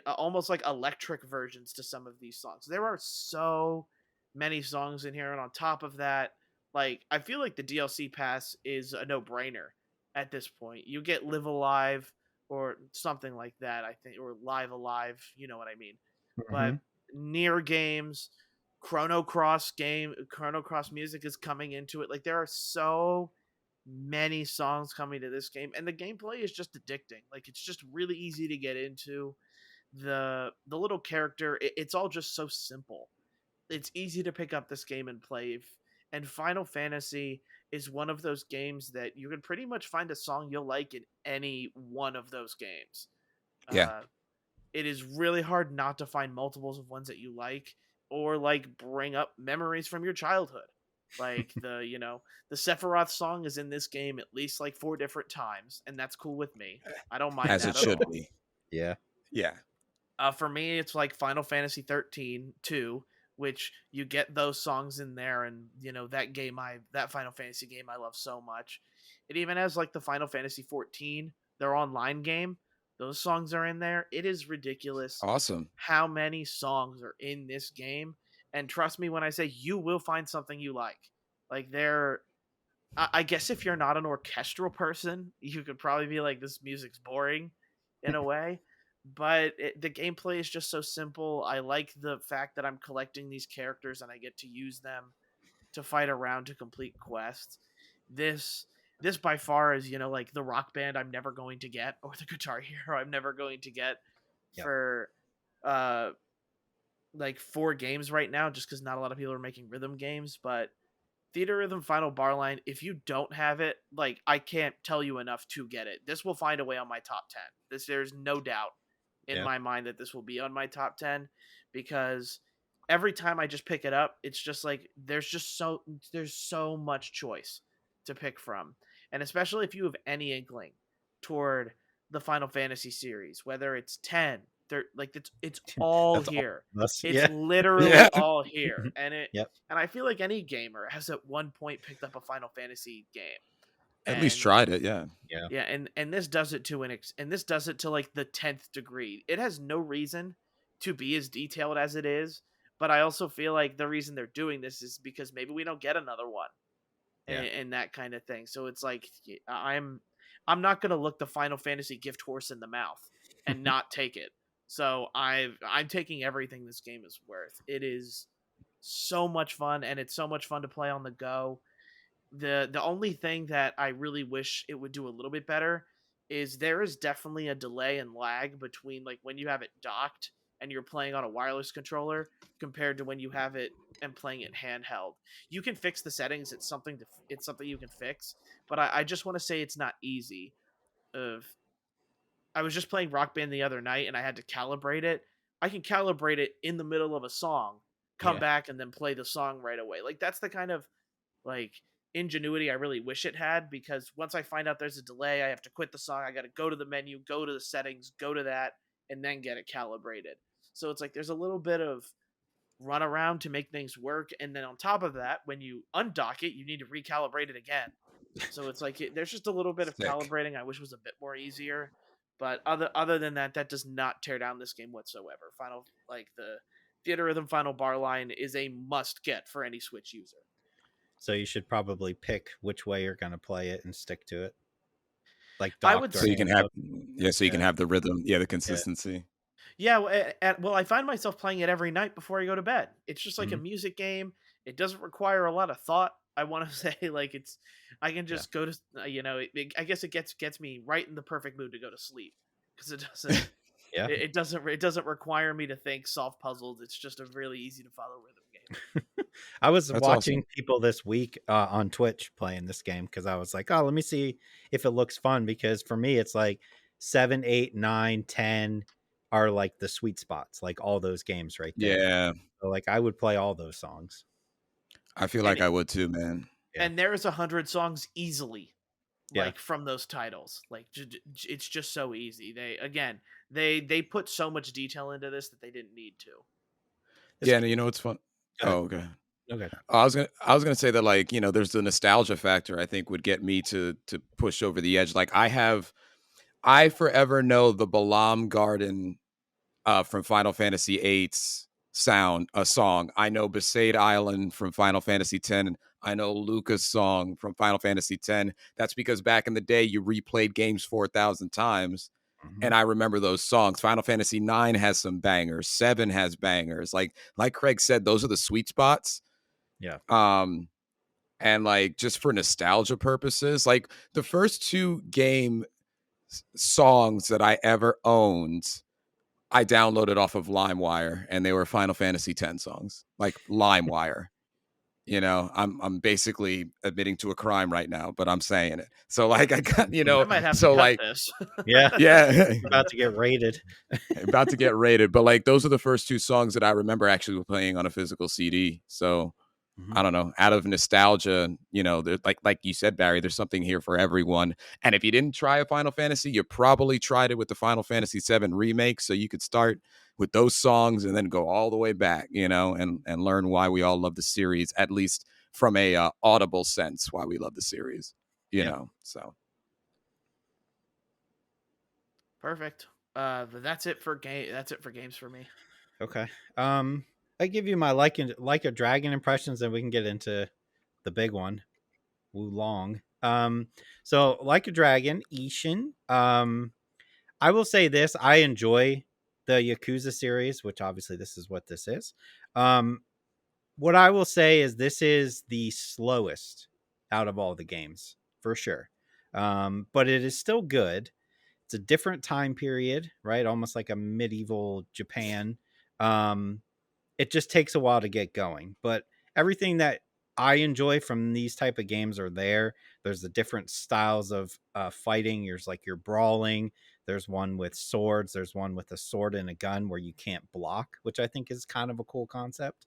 S1: almost like electric versions to some of these songs. There are so many songs in here, and on top of that, like I feel like the DLC pass is a no-brainer at this point. You get Live Alive or something like that, I think, or Live Alive, you know what I mean.
S3: Mm-hmm.
S1: But near games, Chrono Cross music is coming into it. Like there are so many songs coming to this game, and the gameplay is just addicting. Like it's just really easy to get into. The little character, it's all just so simple. It's easy to pick up this game and play. And Final Fantasy is one of those games that you can pretty much find a song you'll like in any one of those games.
S2: Yeah.
S1: It is really hard not to find multiples of ones that you like, or like bring up memories from your childhood. Like the Sephiroth song is in this game at least like 4 different times, and that's cool with me. I don't mind
S2: As
S1: that
S2: it
S1: at
S2: should
S1: all.
S2: be.
S3: Yeah.
S2: Yeah.
S1: For me, it's like Final Fantasy 13 too, which you get those songs in there, and that Final Fantasy game I love so much. It even has like the Final Fantasy 14, their online game. Those songs are in there. It is ridiculous
S2: Awesome.
S1: how many songs are in this game, and trust me when I say you will find something you like. Like I guess if you're not an orchestral person, you could probably be like, this music's boring in a way. But the gameplay is just so simple. I like the fact that I'm collecting these characters and I get to use them to fight around to complete quests. This this by far is, like the Rock Band I'm never going to get, or the Guitar Hero I'm never going to get
S3: Yep.
S1: for like 4 games right now, just because not a lot of people are making rhythm games. But Theatrhythm Final Bar Line, if you don't have it, like I can't tell you enough to get it. This will find a way on my top 10. There's no doubt in my mind that this will be on my top 10, because every time I just pick it up, it's just like there's so much choice to pick from. And especially if you have any inkling toward the Final Fantasy series, whether it's 10, like it's all
S3: That's
S1: here.
S3: all us.
S1: It's
S3: Yeah.
S1: literally
S2: Yeah.
S1: all here. And
S3: Yep.
S1: and I feel like any gamer has at one point picked up a Final Fantasy game.
S2: At least
S1: And
S2: tried it. Yeah.
S1: yeah, and this does it to and this does it to like the 10th degree. It has no reason to be as detailed as it is, but I also feel like the reason they're doing this is because maybe we don't get another one,
S3: Yeah.
S1: and that kind of thing. So it's like I'm not gonna look the Final Fantasy gift horse in the mouth and not take it. So I'm taking everything this game is worth. It is so much fun, and it's so much fun to play on the go. The only thing that I really wish it would do a little bit better is there is definitely a delay and lag between like when you have it docked and you're playing on a wireless controller compared to when you have it and playing it handheld. You can fix the settings. It's something you can fix, but I just want to say it's not easy. Of I was just playing Rock Band the other night and I had to calibrate it. I can calibrate it in the middle of a song, come
S3: Yeah.
S1: back, and then play the song right away. Like that's the kind of like ingenuity I really wish it had, because once I find out there's a delay, I have to quit the song. I got to go to the menu, go to the settings, go to that, and then get it calibrated. So it's like there's a little bit of run around to make things work, and then on top of that, when you undock it, you need to recalibrate it again. So it's like there's just a little bit of
S2: Sick.
S1: calibrating I wish was a bit more easier. But other than that, that does not tear down this game whatsoever. The Theatrhythm Final Bar Line is a must get for any Switch user.
S3: So you should probably pick which way you're going to play it and stick to it. Like
S1: I would
S3: docked or
S2: So you can have,
S3: handheld.
S2: so you can have the rhythm. Yeah. The consistency.
S1: Yeah, well, I find myself playing it every night before I go to bed. It's just like a
S3: Mhm.
S1: music game. It doesn't require a lot of thought. I want to say, like I can just go to, I guess it gets me right in the perfect mood to go to sleep, because it doesn't,
S3: Yeah.
S1: it doesn't require me to think, solve puzzles. It's just a really easy to follow rhythm game.
S3: I was
S2: That's
S3: watching
S2: awesome.
S3: people this week on Twitch playing this game because I was like, oh, let me see if it looks fun. Because for me, it's like 7, 8, 9, 10 are like the sweet spots, like all those games right there.
S2: Yeah.
S3: So like I would play all those songs.
S2: I feel like I would too, man.
S3: Yeah.
S1: And there's 100 songs easily,
S3: Yeah.
S1: like from those titles. Like it's just so easy. They put so much detail into this that they didn't need to.
S2: Yeah, and you know what's fun?
S3: Go ahead.
S2: Oh, okay.
S3: Okay.
S2: I was gonna say that, like, there's the nostalgia factor I think would get me to push over the edge. Like I forever know the Balam Garden from Final Fantasy VIII's song. I know Besaid Island from Final Fantasy X. I know Luca's song from Final Fantasy X. That's because back in the day, you replayed games 4,000 times. And I remember those songs. Final Fantasy IX has some bangers. 7 has bangers. Like Craig said, those are the sweet spots.
S3: Yeah.
S2: And like just for nostalgia purposes, like the first 2 game songs that I ever owned, I downloaded off of LimeWire, and they were Final Fantasy X songs. Like LimeWire. I'm basically admitting to a crime right now, but I'm saying it. So like I got,
S1: I might have to
S2: so
S1: cut
S2: like
S1: this.
S3: Yeah.
S2: yeah,
S3: About to get raided.
S2: about to get rated. But like those are the first 2 songs that I remember actually playing on a physical CD. So I don't know, out of nostalgia, like you said, Barry, there's something here for everyone. And if you didn't try a Final Fantasy, you probably tried it with the Final Fantasy VII remake. So you could start with those songs and then go all the way back, and learn why we all love the series, at least from a audible sense, why we love the series, so.
S1: Perfect. But that's it for games for me.
S3: Okay. I give you my like a dragon impressions, and we can get into the big one, Wo Long. So like a dragon, Ishin. I will say this: I enjoy the Yakuza series, which obviously this is what this is. What I will say is this is the slowest out of all the games for sure, but it is still good. It's a different time period, right? Almost like a medieval Japan. It just takes a while to get going, but everything that I enjoy from these type of games are there. There's the different styles of fighting. There's like your brawling. There's one with swords. There's one with a sword and a gun where you can't block, which I think is kind of a cool concept.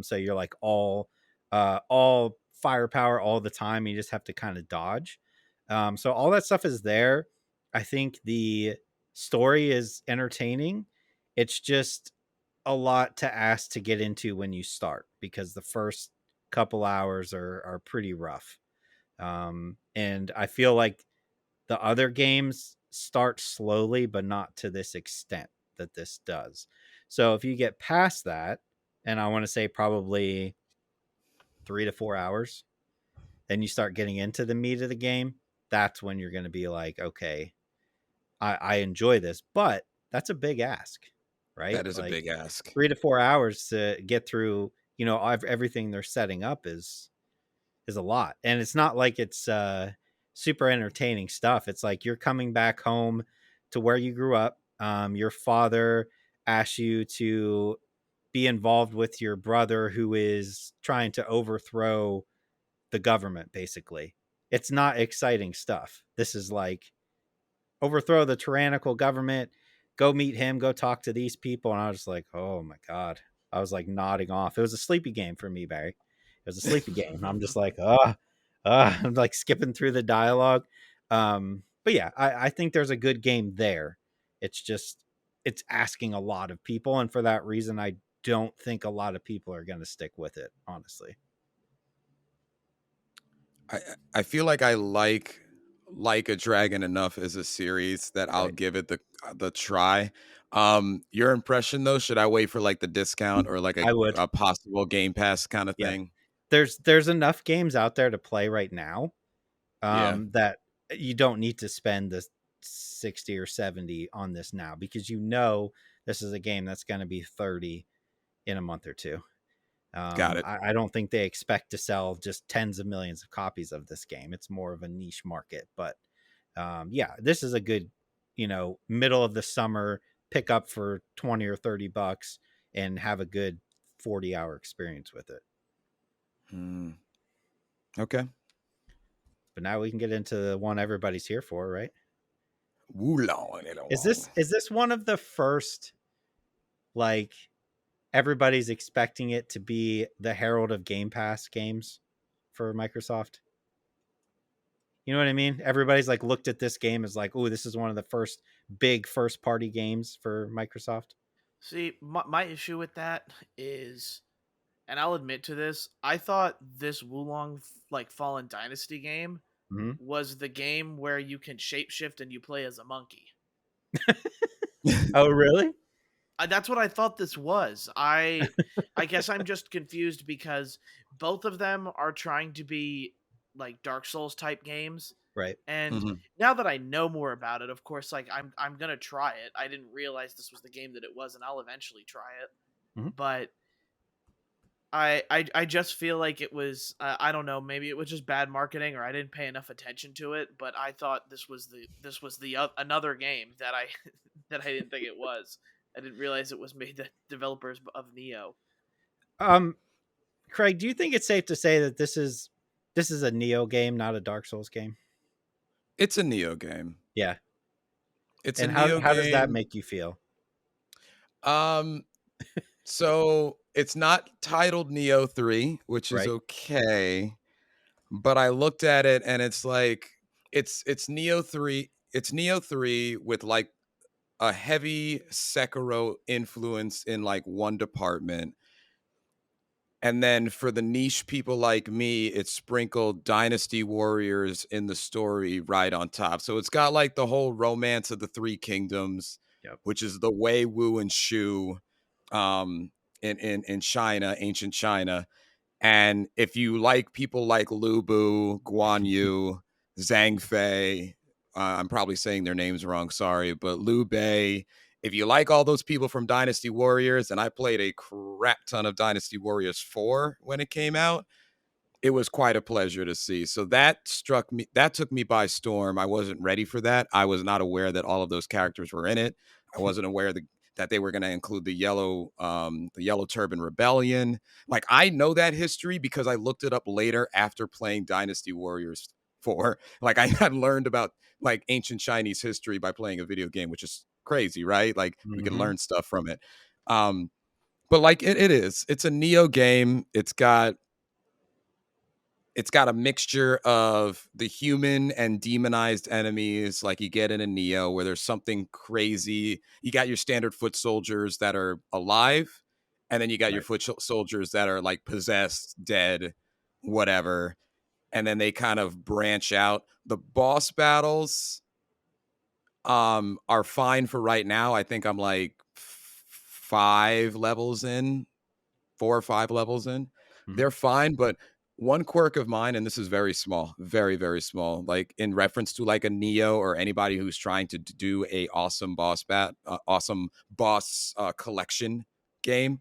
S3: So you're like all firepower all the time. You just have to kind of dodge. So all that stuff is there. I think the story is entertaining. It's just a lot to ask to get into when you start, because the first couple hours are pretty rough. And I feel like the other games start slowly, but not to this extent that this does. So if you get past that, and I want to say probably 3 to 4 hours, then you start getting into the meat of the game. That's when you're going to be like, okay, I enjoy this, but that's a big ask, right?
S2: That is
S3: like
S2: a big ask.
S3: 3 to 4 hours to get through, everything they're setting up is a lot. And it's not like it's super entertaining stuff. It's like you're coming back home to where you grew up. Your father asked you to be involved with your brother who is trying to overthrow the government, basically. It's not exciting stuff. This is like overthrow the tyrannical government, go meet him, go talk to these people. And I was like, oh my God. I was like nodding off. It was a sleepy game for me, Barry. It was a sleepy game. I'm just like, I'm like skipping through the dialogue. But yeah, I think there's a good game there. It's just, it's asking a lot of people. And for that reason, I don't think a lot of people are going to stick with it, honestly.
S2: I feel like I like a Dragon enough as a series that I'll give it the try. Your impression though, should I wait for like the discount or like a possible Game Pass kind of thing?
S3: There's enough games out there to play right now that you don't need to spend the 60 or 70 on this now, because this is a game that's going to be 30 in a month or two.
S2: Got it.
S3: I don't think they expect to sell just tens of millions of copies of this game. It's more of a niche market, but this is a good, middle of the summer pick up for 20 or 30 bucks and have a good 40-hour experience with it.
S2: Okay.
S3: But now we can get into the one everybody's here for, right?
S2: Wo Long.
S3: Is this one of the first, like, everybody's expecting it to be the herald of Game Pass games for Microsoft? You know what I mean? Everybody's like looked at this game as like, oh, this is one of the first big first party games for Microsoft.
S1: See, my issue with that is, and I'll admit to this, I thought this Wo Long Fallen Dynasty game was the game where you can shapeshift and you play as a monkey.
S3: Oh, really?
S1: That's what I thought this was. I guess I'm just confused because both of them are trying to be like Dark Souls type games.
S3: Right.
S1: And
S2: Mhm.
S1: now that I know more about it, of course, like I'm gonna try it. I didn't realize this was the game that it was, and I'll eventually try it.
S3: Mhm.
S1: But I just feel like it was I don't know, maybe it was just bad marketing or I didn't pay enough attention to it. But I thought this was the another game that I that I didn't think it was. I didn't realize it was made the developers of Neo.
S3: Um, Craig, do you think it's safe to say that this is a Neo game, not a Dark Souls game?
S2: It's a Neo game.
S3: Yeah.
S2: It's a
S3: And
S2: Neo
S3: how does that
S2: game.
S3: make you feel?
S2: Um, so it's not titled Neo 3, which is
S3: Right.
S2: okay. But I looked at it and it's like it's Neo 3. It's Neo 3 with like a heavy Sekiro influence in like one department. And then for the niche people like me, it sprinkled Dynasty Warriors in the story right on top. So it's got like the whole romance of the three kingdoms,
S3: Yep.
S2: which is the Wei, Wu, and Shu in China, ancient China. And if you like people like Lu Bu, Guan Yu, Zhang Fei, I'm probably saying their names wrong, sorry, but Liu Bei, if you like all those people from Dynasty Warriors, and I played a crap ton of Dynasty Warriors 4 when it came out, it was quite a pleasure to see. So that struck me, that took me by storm. I wasn't ready for that. I was not aware that all of those characters were in it. I wasn't aware that they were going to include the yellow turban rebellion. Like I know that history because I looked it up later after playing Dynasty Warriors 4. Like I had learned about like ancient Chinese history by playing a video game, which is crazy, right? Like we can
S3: Mhm.
S2: learn stuff from it. But like it's a Neo game. It's got a mixture of the human and demonized enemies like you get in a Neo, where there's something crazy. You got your standard foot soldiers that are alive, and then you got your
S3: Right.
S2: foot soldiers that are like possessed, dead, whatever. And then they kind of branch out. The boss battles are fine for right now. I think I'm like 4 or 5 levels in.
S3: Mhm.
S2: They're fine, but one quirk of mine, and this is very small, very, very small, like in reference to like a Neo or anybody who's trying to do a awesome boss collection game,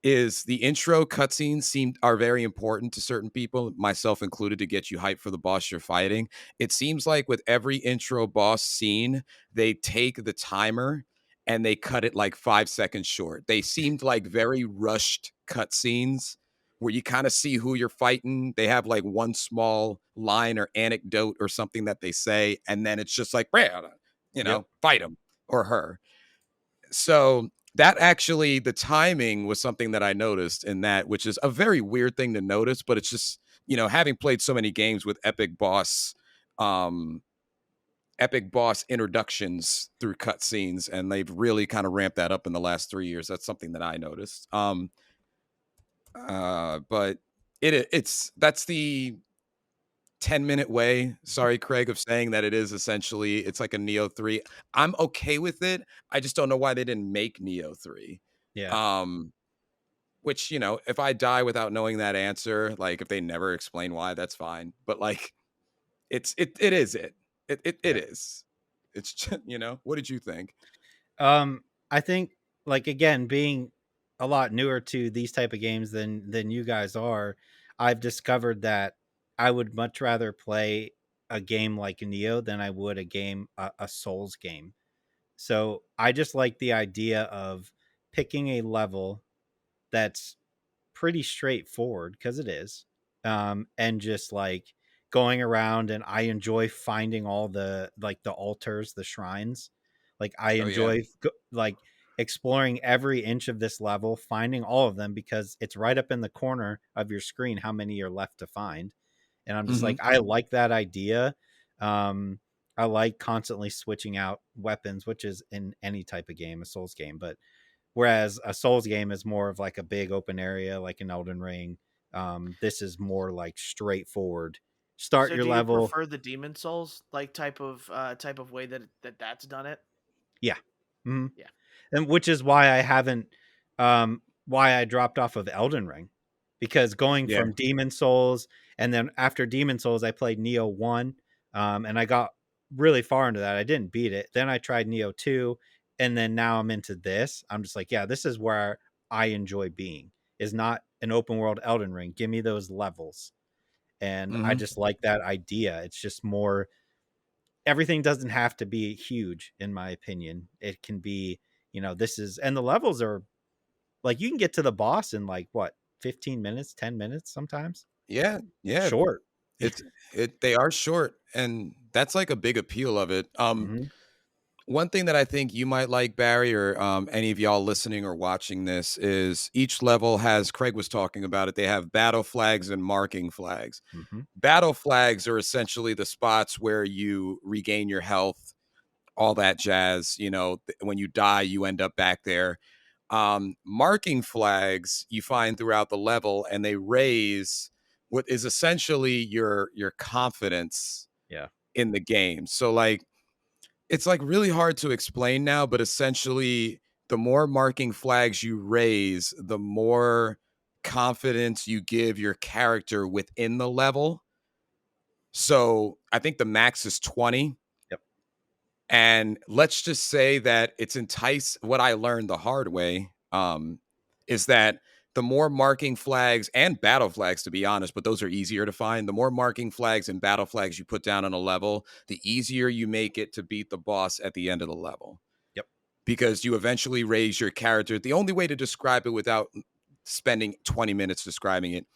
S2: is the intro cutscenes are very important to certain people, myself included, to get you hyped for the boss you're fighting. It seems like with every intro boss scene, they take the timer and they cut it like 5 seconds short. They seemed like very rushed cutscenes where you kind of see who you're fighting. They have like one small line or anecdote or something that they say, and then it's just like,
S3: Yep.
S2: fight him or her. So that actually, the timing was something that I noticed in that, which is a very weird thing to notice, but it's just, having played so many games with um, epic boss introductions through cutscenes, and they've really kind of ramped that up in the last 3 years. That's something that I noticed. But that's the 10-minute way, sorry, Craig, of saying that it's like a Neo 3. I'm okay with it. I just don't know why they didn't make Neo 3.
S3: Yeah.
S2: Um, which, if I die without knowing that answer, like if they never explain why, that's fine. But like it is it. It
S3: Yeah.
S2: is. It's just, what did you think?
S3: I think, like, again, being a lot newer to these type of games than you guys are, I've discovered that I would much rather play a game like Neo than I would a Souls game. So I just like the idea of picking a level that's pretty straightforward, because it is, and just like going around, and I enjoy finding all the, like, the altars, the shrines. Like I
S2: Oh yeah.
S3: enjoy like exploring every inch of this level, finding all of them, because it's right up in the corner of your screen how many are left to find. And I'm just
S2: Hmm.
S3: like, I like that idea. um I like constantly switching out weapons, which is in any type of game, a Souls game. But whereas a Souls game is more of like a big open area, like an Elden Ring, this is more like straightforward. Start
S1: So
S3: your
S1: do you
S3: level.
S1: prefer the Demon Souls like type of way that that's done it?
S3: Yeah. Mhm.
S1: Yeah.
S3: and which is why I haven't, why I dropped off of Elden Ring, because going
S2: Yeah.
S3: from Demon Souls, and then after Demon Souls, I played Neo 1, and I got really far into that. I didn't beat it. Then I tried Neo 2, and then now I'm into this. I'm just like, yeah, this is where I enjoy being, is not an open world Elden Ring. Give me those levels. And I
S2: Mhm.
S3: just like that idea. It's just more, everything doesn't have to be huge, in my opinion. It can be, this is, and the levels are like, you can get to the boss in like what, 15 minutes, 10 minutes sometimes.
S2: Yeah, yeah.
S3: Short.
S2: It's they are short, and that's like a big appeal of it.
S3: Mhm.
S2: One thing that I think you might like, Barry, or any of y'all listening or watching this, is each level has, Craig was talking about it, they have battle flags and marking flags.
S3: Mhm.
S2: Battle flags are essentially the spots where you regain your health, all that jazz. When you die, you end up back there. Marking flags you find throughout the level, and they raise what is essentially your confidence
S3: Yeah.
S2: in the game. So like, it's like really hard to explain now, but essentially the more marking flags you raise, the more confidence you give your character within the level. So I think the max is 20.
S3: Yep.
S2: And let's just say that what I learned the hard way, is that the more marking flags and battle flags, to be honest, but those are easier to find. The more marking flags and battle flags you put down on a level, the easier you make it to beat the boss at the end of the level.
S3: Yep.
S2: Because you eventually raise your character. The only way to describe it without spending 20 minutes describing it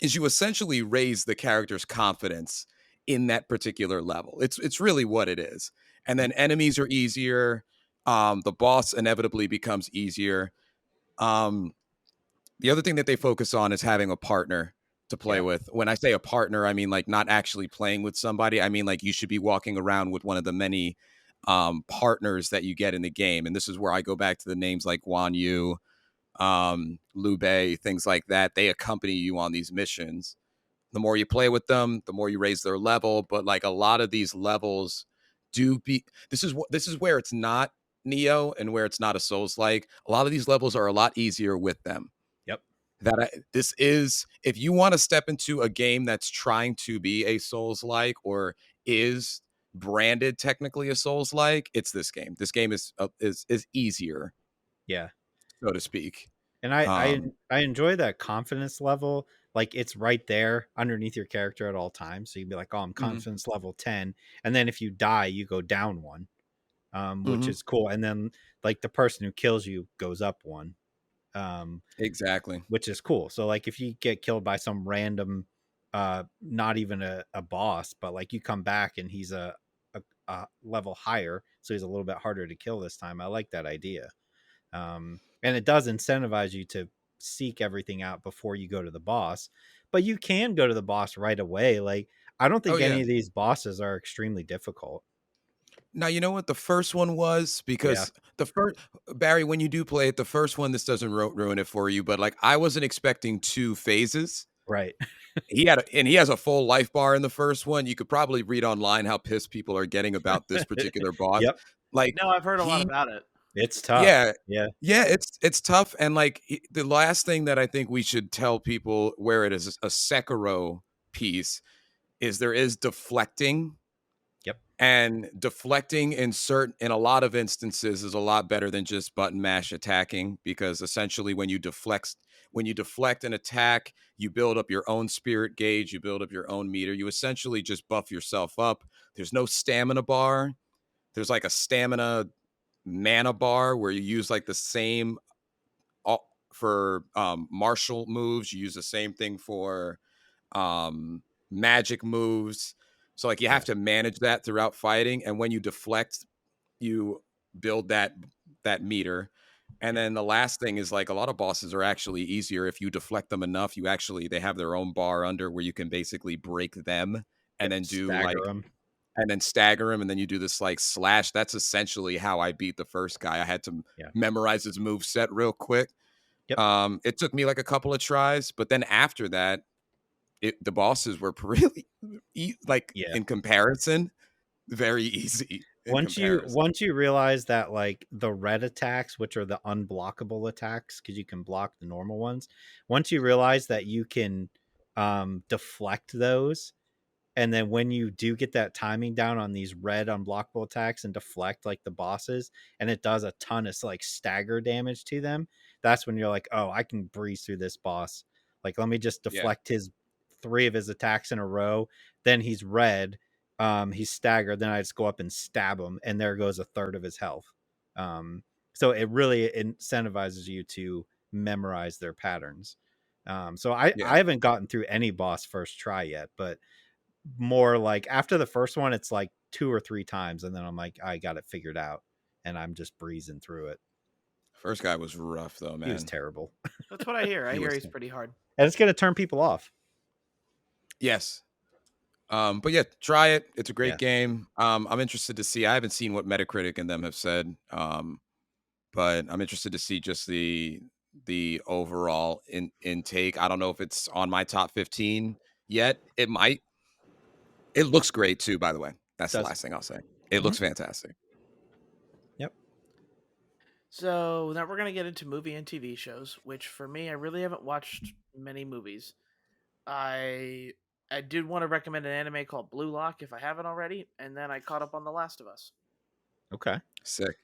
S2: is you essentially raise the character's confidence in that particular level. It's really what it is. And then enemies are easier. The boss inevitably becomes easier. The other thing that they focus on is having a partner to play
S3: Yeah.
S2: with. When I say a partner, I mean like not actually playing with somebody. I mean like you should be walking around with one of the many partners that you get in the game. And this is where I go back to the names like Guan Yu, Liu Bei, things like that. They accompany you on these missions. The more you play with them, the more you raise their level. But like a lot of these levels do be, this is where it's not Neo and where it's not a Souls like. A lot of these levels are a lot easier with them.
S3: Yep.
S2: This is, if you want to step into a game that's trying to be a Souls like, or is branded technically a Souls like, it's this game. This game is easier,
S3: Yeah.
S2: so to speak.
S3: And I
S2: Um,
S3: I enjoy that confidence level. Like, it's right there underneath your character at all times. So you'd be like, oh, I'm
S2: mhm,
S3: confidence level 10. And then if you die, you go down one, which
S2: mhm,
S3: is cool. And then like the person who kills you goes up one, um,
S2: exactly.
S3: which is cool. So like if you get killed by some random, not even a boss, but like you come back and he's a level higher, so he's a little bit harder to kill this time. I like that idea. And it does incentivize you to seek everything out before you go to the boss, but you can go to the boss right away. Like, I don't
S2: Oh
S3: think
S2: yeah.
S3: any of these bosses are extremely difficult.
S2: Now, you know what the first one was?
S3: Yeah.
S2: Because the first, Barry, when you do play it, the first one, this doesn't ruin it for you, but like I wasn't expecting 2 phases.
S3: Right.
S2: He has a full life bar in the first one. You could probably read online how pissed people are getting about this particular boss.
S3: Yep.
S2: Like
S1: No, I've heard a lot
S2: he,
S1: about it.
S3: It's tough.
S2: yeah,
S3: Yeah.
S2: yeah, it's tough. And like the last thing that I think we should tell people where it is a Sekiro piece is there is deflecting.
S3: Yep.
S2: And deflecting in a lot of instances is a lot better than just button mash attacking, because essentially when you deflect an attack, you build up your own spirit gauge, you build up your own meter, you essentially just buff yourself up. There's no stamina bar. There's like a stamina mana bar where you use like the same for martial moves, you use the same thing for magic moves. So like you
S3: Yeah.
S2: have to manage that throughout fighting, and when you deflect, you build that meter. And
S3: Yeah.
S2: then the last thing is like a lot of bosses are actually easier if you deflect them enough. They have their own bar under where you can basically break them and
S3: Yep.
S2: then do
S3: Stagger
S2: like
S3: them.
S2: and then stagger them, and then you do this like slash. That's essentially how I beat the first guy. I had to
S3: Yeah.
S2: memorize his move set real quick.
S3: Yep.
S2: It took me like a couple of tries, but then after that, the bosses were really like
S3: Yeah.
S2: in comparison very easy. in comparison.
S3: once you realize that like the red attacks, which are the unblockable attacks, because you can block the normal ones, once you realize that you can deflect those, and then when you do get that timing down on these red unblockable attacks and deflect like the bosses, and it does a ton of like stagger damage to them, that's when you're like, oh, I can breeze through this boss. Like, let me just
S2: Yeah,
S3: deflect his 3 of his attacks in a row. Then he's red. He's staggered. Then I just go up and stab him, and there goes a third of his health. So it really incentivizes you to memorize their patterns. So
S2: yeah.
S3: I haven't gotten through any boss first try yet, but more like after the first one, it's like 2 or 3 times, and then I'm like, I got it figured out, and I'm just breezing through it.
S2: First guy was rough though,
S3: He was
S2: man.
S3: terrible,
S1: That's what I hear. I
S2: He
S1: hear
S2: was.
S1: he's pretty hard.
S3: and it's gonna turn people off.
S2: Yes. But yeah, try it. It's a great
S3: Yeah.
S2: game. I'm interested to see. I haven't seen what Metacritic and them have said. But I'm interested to see just the overall intake. I don't know if it's on my top 15 yet. It might. It looks great too, by the way. That's the
S3: Does.
S2: last thing I'll say. It
S3: Mhm.
S2: looks fantastic.
S3: Yep.
S1: So now we're gonna get into movie and TV shows, which for me, I really haven't watched many movies. I did want to recommend an anime called Bluelock if I haven't already, and then I caught up on The Last of Us.
S3: Okay.
S2: Sick.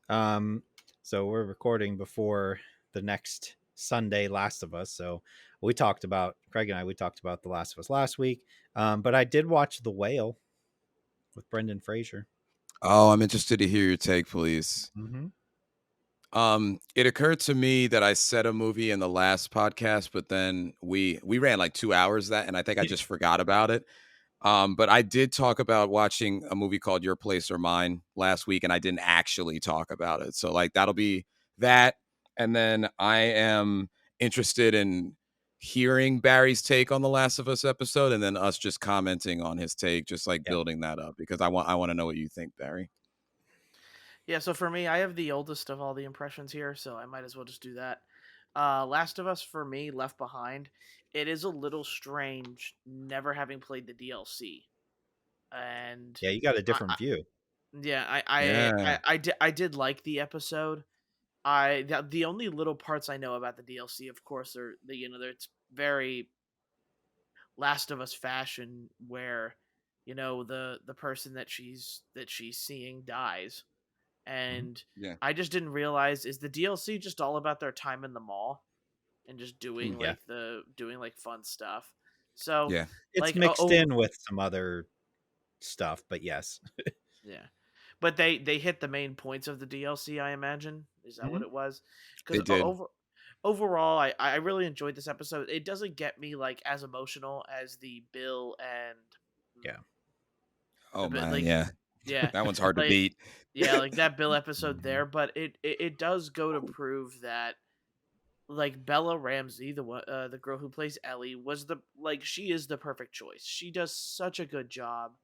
S3: So we're recording before the next Sunday Last of Us. So we talked about Craig and I. We talked about The Last of Us last week. But I did watch The Whale with Brendan Fraser.
S2: Oh, I'm interested to hear your take, please.
S3: Mm-hmm.
S2: It occurred to me that I said a movie in the last podcast, but then we ran like 2 hours that, and I think I just forgot about it. But I did talk about watching a movie called Your Place or Mine last week, and I didn't actually talk about it. So like that'll be that. And then I am interested in hearing Barry's take on the Last of Us episode, and then us just commenting on his take, just like building that up, because I want to know what you think, Barry.
S1: Yeah, so for me, I have the oldest of all the impressions here, so I might as well just do that. Last of Us for me, Left Behind. It is a little strange never having played the DLC, and
S3: Yeah, you got a
S1: I,
S3: different view.
S1: yeah,
S2: Yeah.
S1: I did like the episode. The only little parts I know about the DLC, of course, are it's very Last of Us fashion, where the person that she's seeing dies, and
S2: Yeah.
S1: I just didn't realize, is the DLC just all about their time in the mall and just doing
S3: Yeah.
S1: doing like fun stuff. So
S2: Yeah.
S3: It's
S1: like
S3: mixed in with some other stuff, but yes.
S1: yeah, but they hit the main points of the DLC. I imagine, is that what
S3: Mhm.
S1: it was?
S2: They
S1: Because
S2: did.
S1: overall, I really enjoyed this episode. It doesn't get me like as emotional as the Bill and
S3: Yeah.
S2: Oh
S1: the
S2: man,
S1: like
S2: yeah.
S1: yeah
S2: That one's hard to
S1: like
S2: beat.
S1: yeah, like that Bill episode
S3: Mhm.
S1: there. But it does go to prove that like Bella Ramsey, the girl who plays Ellie, was she is the perfect choice. She does such a good job,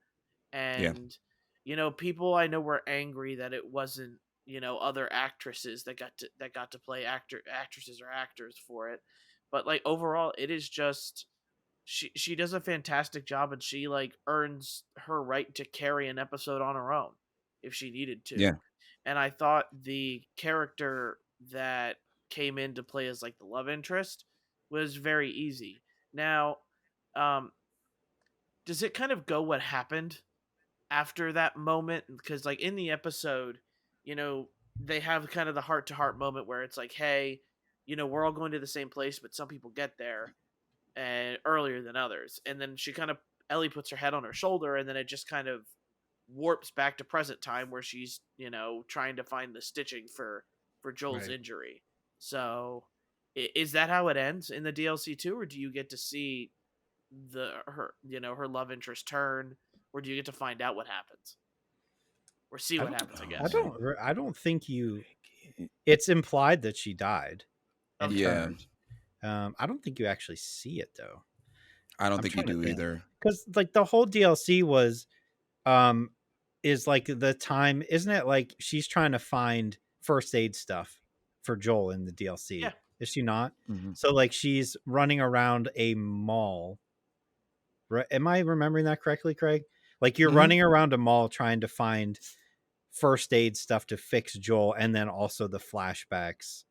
S2: Yeah.
S1: and people I know were angry that it wasn't other actresses that got to play actresses or actors for it, but like overall, it is just she does a fantastic job, and she like earns her right to carry an episode on her own if she needed to.
S2: Yeah.
S1: And I thought the character that came in to play as like the love interest was very easy. Now, um, does it kind of go what happened after that moment? Because like in the episode, they have kind of the heart to heart moment where it's like, hey, we're all going to the same place, but some people get there and earlier than others. And then Ellie puts her head on her shoulder, and then it just kind of warps back to present time where she's trying to find the stitching for Joel's
S3: Right.
S1: injury. So is that how it ends in the DLC too, or do you get to see her love interest turn, or do you get to find out what happens or see what happens? I guess.
S3: I don't think you. It's implied that she died and
S1: Okay.
S2: Yeah.
S3: turned. I don't think you actually see it though.
S2: I don't
S3: I'm
S2: think you
S3: trying to
S2: do
S3: think.
S2: either.
S3: Because like the whole DLC is like the time, isn't it? Like she's trying to find first aid stuff for Joel in the DLC.
S1: Yeah.
S3: Is she not?
S2: Mhm.
S3: So like she's running around a mall. Right? Am I remembering that correctly, Craig? Like you're
S2: Mhm.
S3: running around a mall trying to find first aid stuff to fix Joel, and then also the flashbacks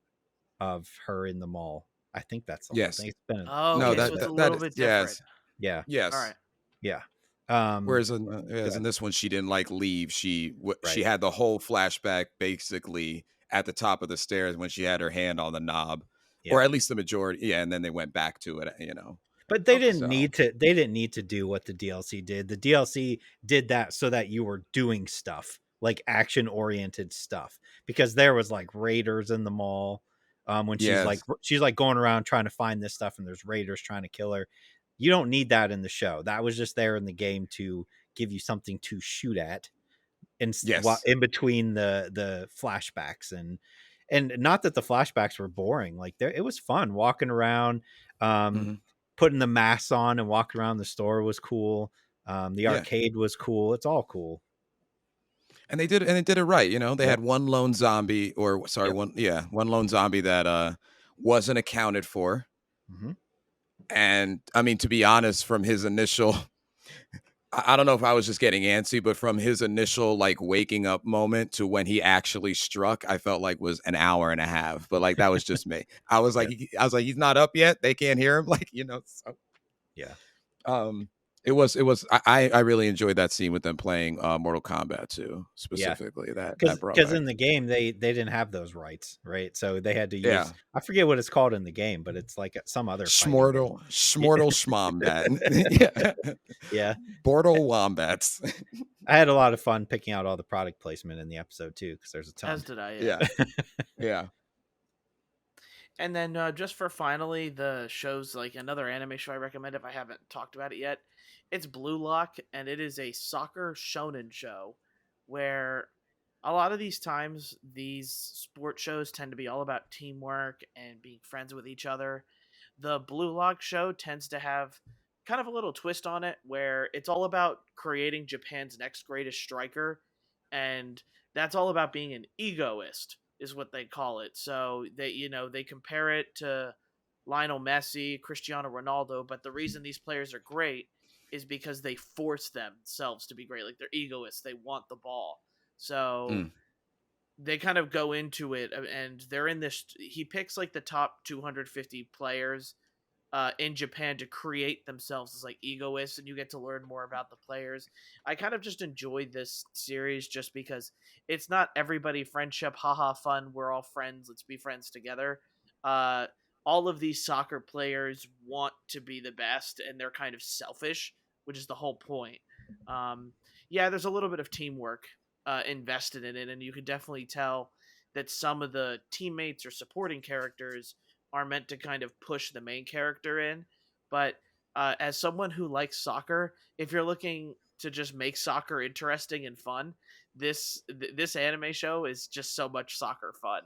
S3: of her in the mall. I think that's the whole
S2: Yes.
S3: thing. It's been
S1: Oh,
S2: No,
S1: okay,
S3: it's
S1: so
S2: that
S1: it's
S3: been,
S1: a
S2: that
S1: little
S2: is
S1: bit different.
S2: yes.
S3: yeah,
S1: All right.
S2: Yes.
S3: yeah.
S2: Whereas
S3: Good.
S2: in this one, she didn't like leave. She
S3: Right.
S2: had the whole flashback basically at the top of the stairs when she had her hand on the knob, or
S3: Yeah.
S2: at least the majority. Yeah, and then they went back to it.
S3: But they
S1: Okay.
S3: didn't
S2: So
S3: need to. They didn't need to do what the DLC did. The DLC did that so that you were doing stuff like action oriented stuff, because there was like raiders in the mall. When she's
S2: yes,
S3: like going around trying to find this stuff, and there's raiders trying to kill her. You don't need that in the show. That was just there in the game to give you something to shoot at
S2: yes,
S3: in between the flashbacks. And not that the flashbacks were boring. Like it was fun walking around. Um,
S2: hmm
S3: Putting the masks on and walking around the store was cool. The
S2: yeah.
S3: arcade was cool. It's all cool.
S2: And they did it right. They
S3: Yep.
S2: had one lone zombie, or sorry,
S3: Yep.
S2: one lone zombie that wasn't accounted for.
S3: Mm-hmm.
S2: And I mean, to be honest, from his initial I don't know if I was just getting antsy, but from his initial like waking up moment to when he actually struck, I felt like was an hour and a half. But like that was just me. I was like, he's not up yet. They can't hear him. Like, so
S3: Yeah.
S2: it was I really enjoyed that scene with them playing Mortal Kombat 2 specifically. That brought
S3: Because
S2: back.
S3: in the game they didn't have those rights, right? So they had to
S2: Yeah.
S3: use, I forget what it's called in the game, but it's like some other fighting game.
S2: Schmortle Schmombat. Yeah.
S3: Yeah.
S2: Bortle Wombats.
S3: I had a lot of fun picking out all the product placement in the episode too, because there's a ton.
S1: As did I.
S2: Yeah. Yeah.
S1: And then just for finally the shows, like another anime show I recommend if I haven't talked about it yet, it's Bluelock, and it is a soccer shonen show where a lot of these times these sport shows tend to be all about teamwork and being friends with each other. The Bluelock show tends to have kind of a little twist on it where it's all about creating Japan's next greatest striker, and that's all about being an egoist is what they call it. So they compare it to Lionel Messi, Cristiano Ronaldo, but the reason these players are great is because they force themselves to be great. Like they're egoists, they want the ball. So
S2: Mm.
S1: they kind of go into it, and they're in this. He picks like the top 250 players in Japan to create themselves as like egoists, and you get to learn more about the players. I kind of just enjoyed this series just because it's not everybody friendship, haha, fun. We're all friends. Let's be friends together. Uh, all of these soccer players want to be the best, and they're kind of selfish, which is the whole point. Yeah, there's a little bit of teamwork invested in it, and you can definitely tell that some of the teammates or supporting characters are meant to kind of push the main character in. But as someone who likes soccer, if you're looking to just make soccer interesting and fun, this anime show is just so much soccer fun.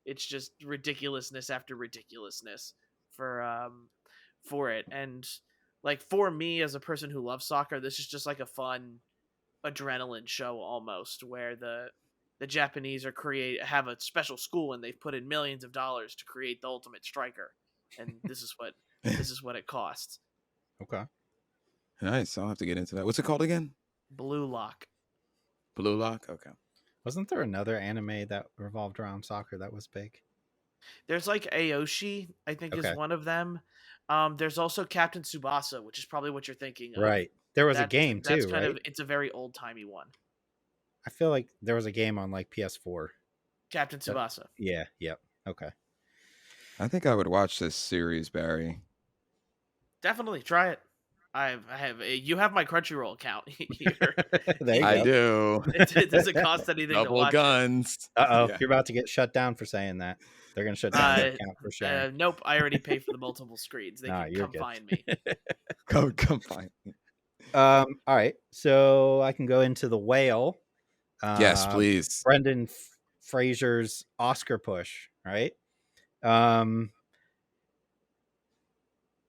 S1: It's just ridiculousness after ridiculousness for it. And like for me as a person who loves soccer, this is just like a fun adrenaline show almost, where the Japanese have a special school and they've put in millions of dollars to create the ultimate striker, and this is what it costs.
S3: Okay.
S2: Nice. I'll have to get into that. What's it called again?
S1: Bluelock.
S2: Bluelock. Okay.
S3: Wasn't there another anime that revolved around soccer that was big?
S1: There's like Aoshi, I think,
S3: Okay.
S1: is one of them. There's also Captain Tsubasa, which is probably what you're thinking of.
S3: Right. There was a game
S1: That's
S3: too,
S1: kind
S3: right?
S1: of it's a very old timey one.
S3: I feel like there was a game on like PS4.
S1: Captain Tsubasa.
S3: Yeah. Yep. Okay.
S2: I think I would watch this series, Barry.
S1: Definitely try it. I have you have my Crunchyroll account here.
S3: There you
S2: I
S3: go.
S2: do.
S1: It doesn't cost anything to
S2: Double
S1: watch
S2: guns.
S3: Uh-oh.
S2: Yeah.
S3: You're about to get shut down for saying that. They're going to shut down your account for sharing.
S1: Nope, I already paid for the multiple screens. They
S3: Nah,
S1: can
S3: you're
S1: come
S3: good.
S1: find me.
S2: Come find me.
S3: All right. So I can go into The Whale.
S2: Yes, please.
S3: Brendan Fraser's Oscar push, right?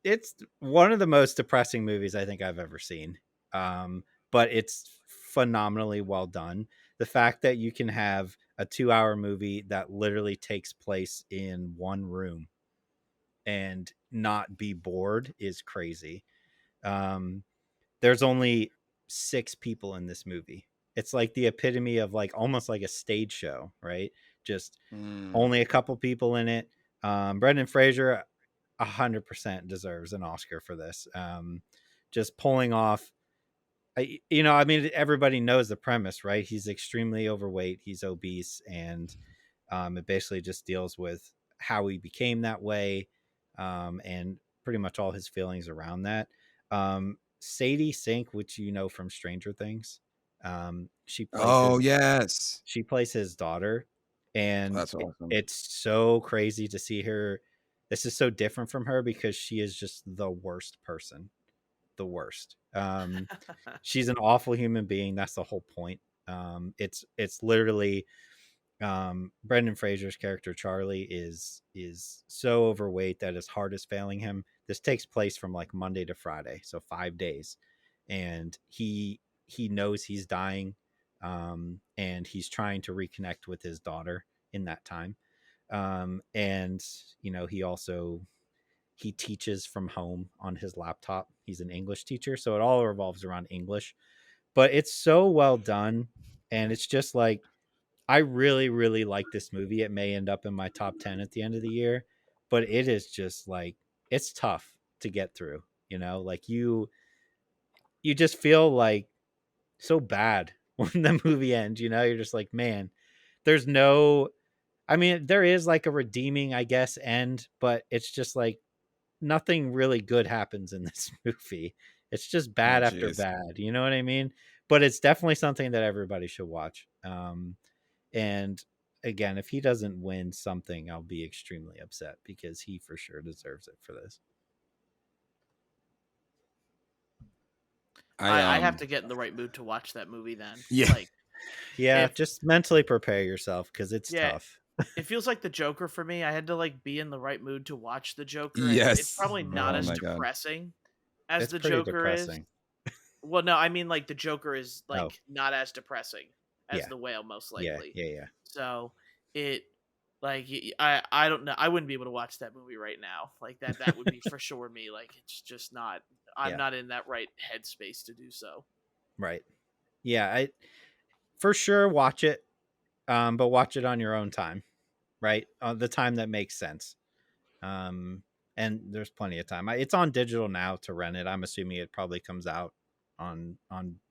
S3: It's one of the most depressing movies I think I've ever seen. But it's phenomenally well done. The fact that you can have a 2-hour movie that literally takes place in one room and not be bored is crazy. There's only 6 people in this movie. It's like the epitome of like almost like a stage show, right? Just
S2: Mm.
S3: only a couple people in it. Brendan Fraser 100% deserves an Oscar for this. Just pulling off, I mean, everybody knows the premise, right? He's extremely overweight, he's obese, and it basically just deals with how he became that way, and pretty much all his feelings around that. Sadie Sink, which you know from Stranger Things,
S2: Oh yes,
S3: she plays his daughter, and
S2: that's awesome.
S3: it's so crazy to see her. This is so different from her because she is just the worst person, the worst. She's an awful human being. That's the whole point. It's literally, Brendan Fraser's character Charlie is so overweight that his heart is failing him. This takes place from like Monday to Friday, so 5 days, and he knows he's dying, and he's trying to reconnect with his daughter in that time, and he teaches from home on his laptop. He's an English teacher, so it all revolves around English. But it's so well done, and it's just like I really, really like this movie. It may end up in my top 10 at the end of the year, but it is just like it's tough to get through, like you just feel like so bad when the movie ends, you're just like, man, there's no I mean, there is like a redeeming, I guess, end, but it's just like nothing really good happens in this movie. It's just
S2: Oh
S3: bad after
S2: jeez.
S3: bad. You know what I mean? But it's definitely something that everybody should watch. And again, if he doesn't win something, I'll be extremely upset because he for sure deserves it for this.
S1: I have to get in the right mood to watch that movie then.
S2: Yeah.
S1: Like,
S3: Yeah,
S1: if
S3: just mentally prepare yourself because it's
S1: yeah,
S3: tough.
S1: it feels like the Joker for me. I had to like be in the right mood to watch the Joker, and it's
S2: Yes.
S1: probably not
S2: Oh
S1: as
S2: my god.
S1: depressing as
S3: It's
S1: the
S3: pretty
S1: Joker is.
S3: depressing.
S1: Well, no, I mean like the Joker is
S3: Oh,
S1: like not as depressing as
S3: yeah.
S1: the Whale, most
S3: Yeah.
S1: likely.
S3: Yeah. Yeah.
S1: So it like I don't know. I wouldn't be able to watch that movie right now. Like that would be for sure me. Like it's just not. I'm
S3: Yeah.
S1: not in that right headspace to do so.
S3: Right. Yeah. I for sure watch it, but watch it on your own time, right? The time that makes sense. Um, and there's plenty of time. It's on digital now to rent it. I'm assuming it probably comes out on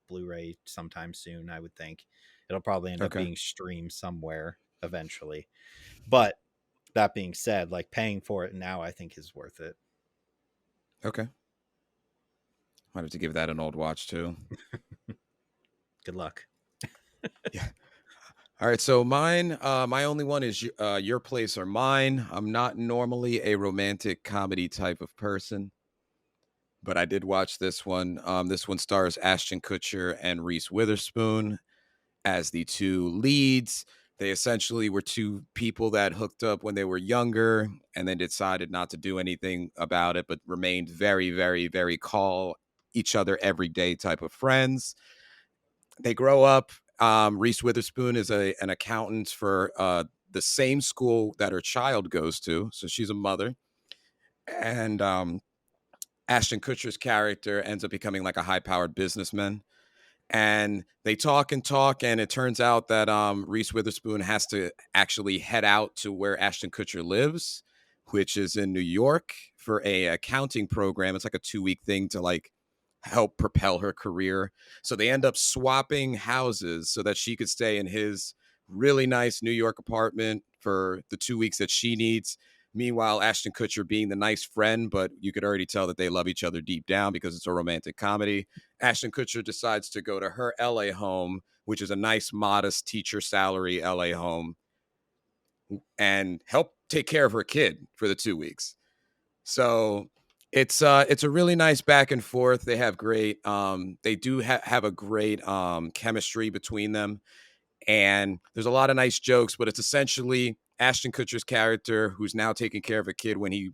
S3: Blu-ray sometime soon. I would think it'll probably end up
S2: Okay.
S3: being streamed somewhere eventually. But that being said, like paying for it now, I think is worth it.
S2: Okay. Might have to give that an old watch too.
S3: Good luck.
S2: Yeah. All right, so mine, my only one is Your Place or Mine. I'm not normally a romantic comedy type of person, but I did watch this one. This one stars Ashton Kutcher and Reese Witherspoon as the two leads. They essentially were two people that hooked up when they were younger and then decided not to do anything about it, but remained very, very, very call each other every day type of friends. They grow up. Reese Witherspoon is an accountant for the same school that her child goes to. So she's a mother. And Ashton Kutcher's character ends up becoming like a high powered businessman. And they talk and talk. And it turns out that Reese Witherspoon has to actually head out to where Ashton Kutcher lives, which is in New York, for a accounting program. It's like a 2-week thing to like help propel her career. So they end up swapping houses so that she could stay in his really nice New York apartment for the 2 weeks that she needs. Meanwhile, Ashton Kutcher being the nice friend, but you could already tell that they love each other deep down because it's a romantic comedy. Ashton Kutcher decides to go to her LA home, which is a nice, modest teacher salary LA home, and help take care of her kid for the 2 weeks. So it's a really nice back and forth. They have great they do have a great chemistry between them, and there's a lot of nice jokes, but it's essentially Ashton Kutcher's character who's now taking care of a kid when he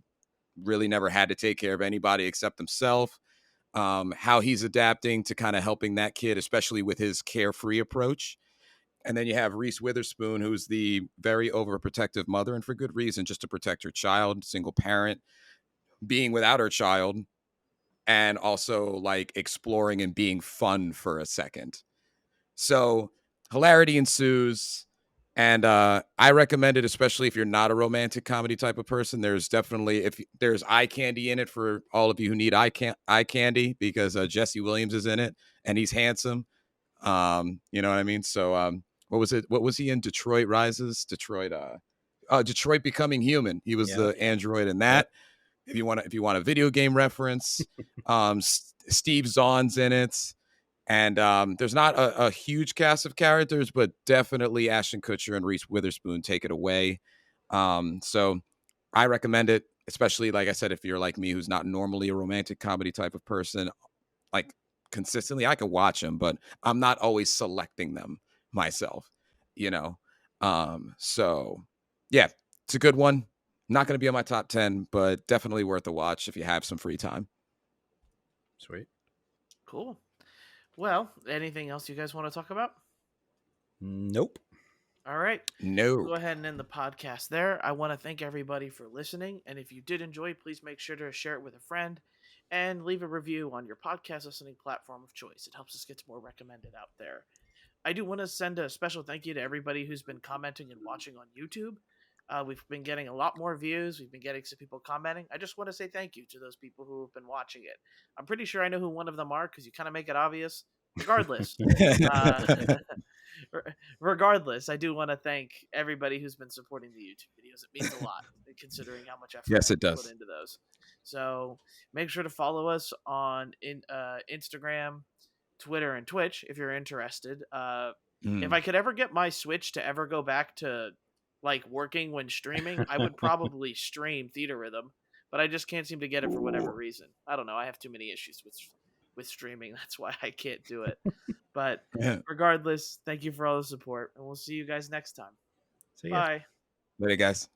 S2: really never had to take care of anybody except himself. How he's adapting to kind of helping that kid, especially with his carefree approach. And then you have Reese Witherspoon, who's the very overprotective mother, and for good reason, just to protect her child, single parent, being without her child, and also like exploring and being fun for a second. So hilarity ensues. And I recommend it, especially if you're not a romantic comedy type of person. There's definitely, if there's eye candy in it for all of you who need eye candy, because Jesse Williams is in it and he's handsome. You know what I mean? So what was it? What was he in? Detroit Rises? Detroit Becoming Human. He was the android in that. If you want a video game reference, Steve Zahn's in it. And there's not a huge cast of characters, but definitely Ashton Kutcher and Reese Witherspoon take it away. So I recommend it, especially, like I said, if you're like me, who's not normally a romantic comedy type of person. Like consistently, I can watch them, but I'm not always selecting them myself, you know? So yeah, it's a good one. Not going to be on my top 10, but definitely worth a watch if you have some free time.
S3: Sweet.
S1: Cool. Well, anything else you guys want to talk about?
S3: Nope.
S1: All right.
S2: No.
S1: Go ahead and end the podcast there. I want to thank everybody for listening. And if you did enjoy, please make sure to share it with a friend and leave a review on your podcast listening platform of choice. It helps us get more recommended out there. I do want to send a special thank you to everybody who's been commenting and watching on YouTube. We've been getting a lot more views. We've been getting some people commenting. I just want to say thank you to those people who have been watching it. I'm pretty sure I know who one of them are because you kind of make it obvious. Regardless, regardless, I do want to thank everybody who's been supporting the YouTube videos. It means a lot considering how much effort
S2: yes, it
S1: I
S2: does.
S1: put into those. So make sure to follow us on Instagram, Twitter, and Twitch if you're interested. If I could ever get my Switch to ever go back to like working when streaming, I would probably stream Theatrhythm, but I just can't seem to get it for whatever reason. I don't know. I have too many issues with streaming. That's why I can't do it. But regardless, thank you for all the support, and we'll see you guys next time.
S3: See ya.
S1: Bye.
S2: Later, guys.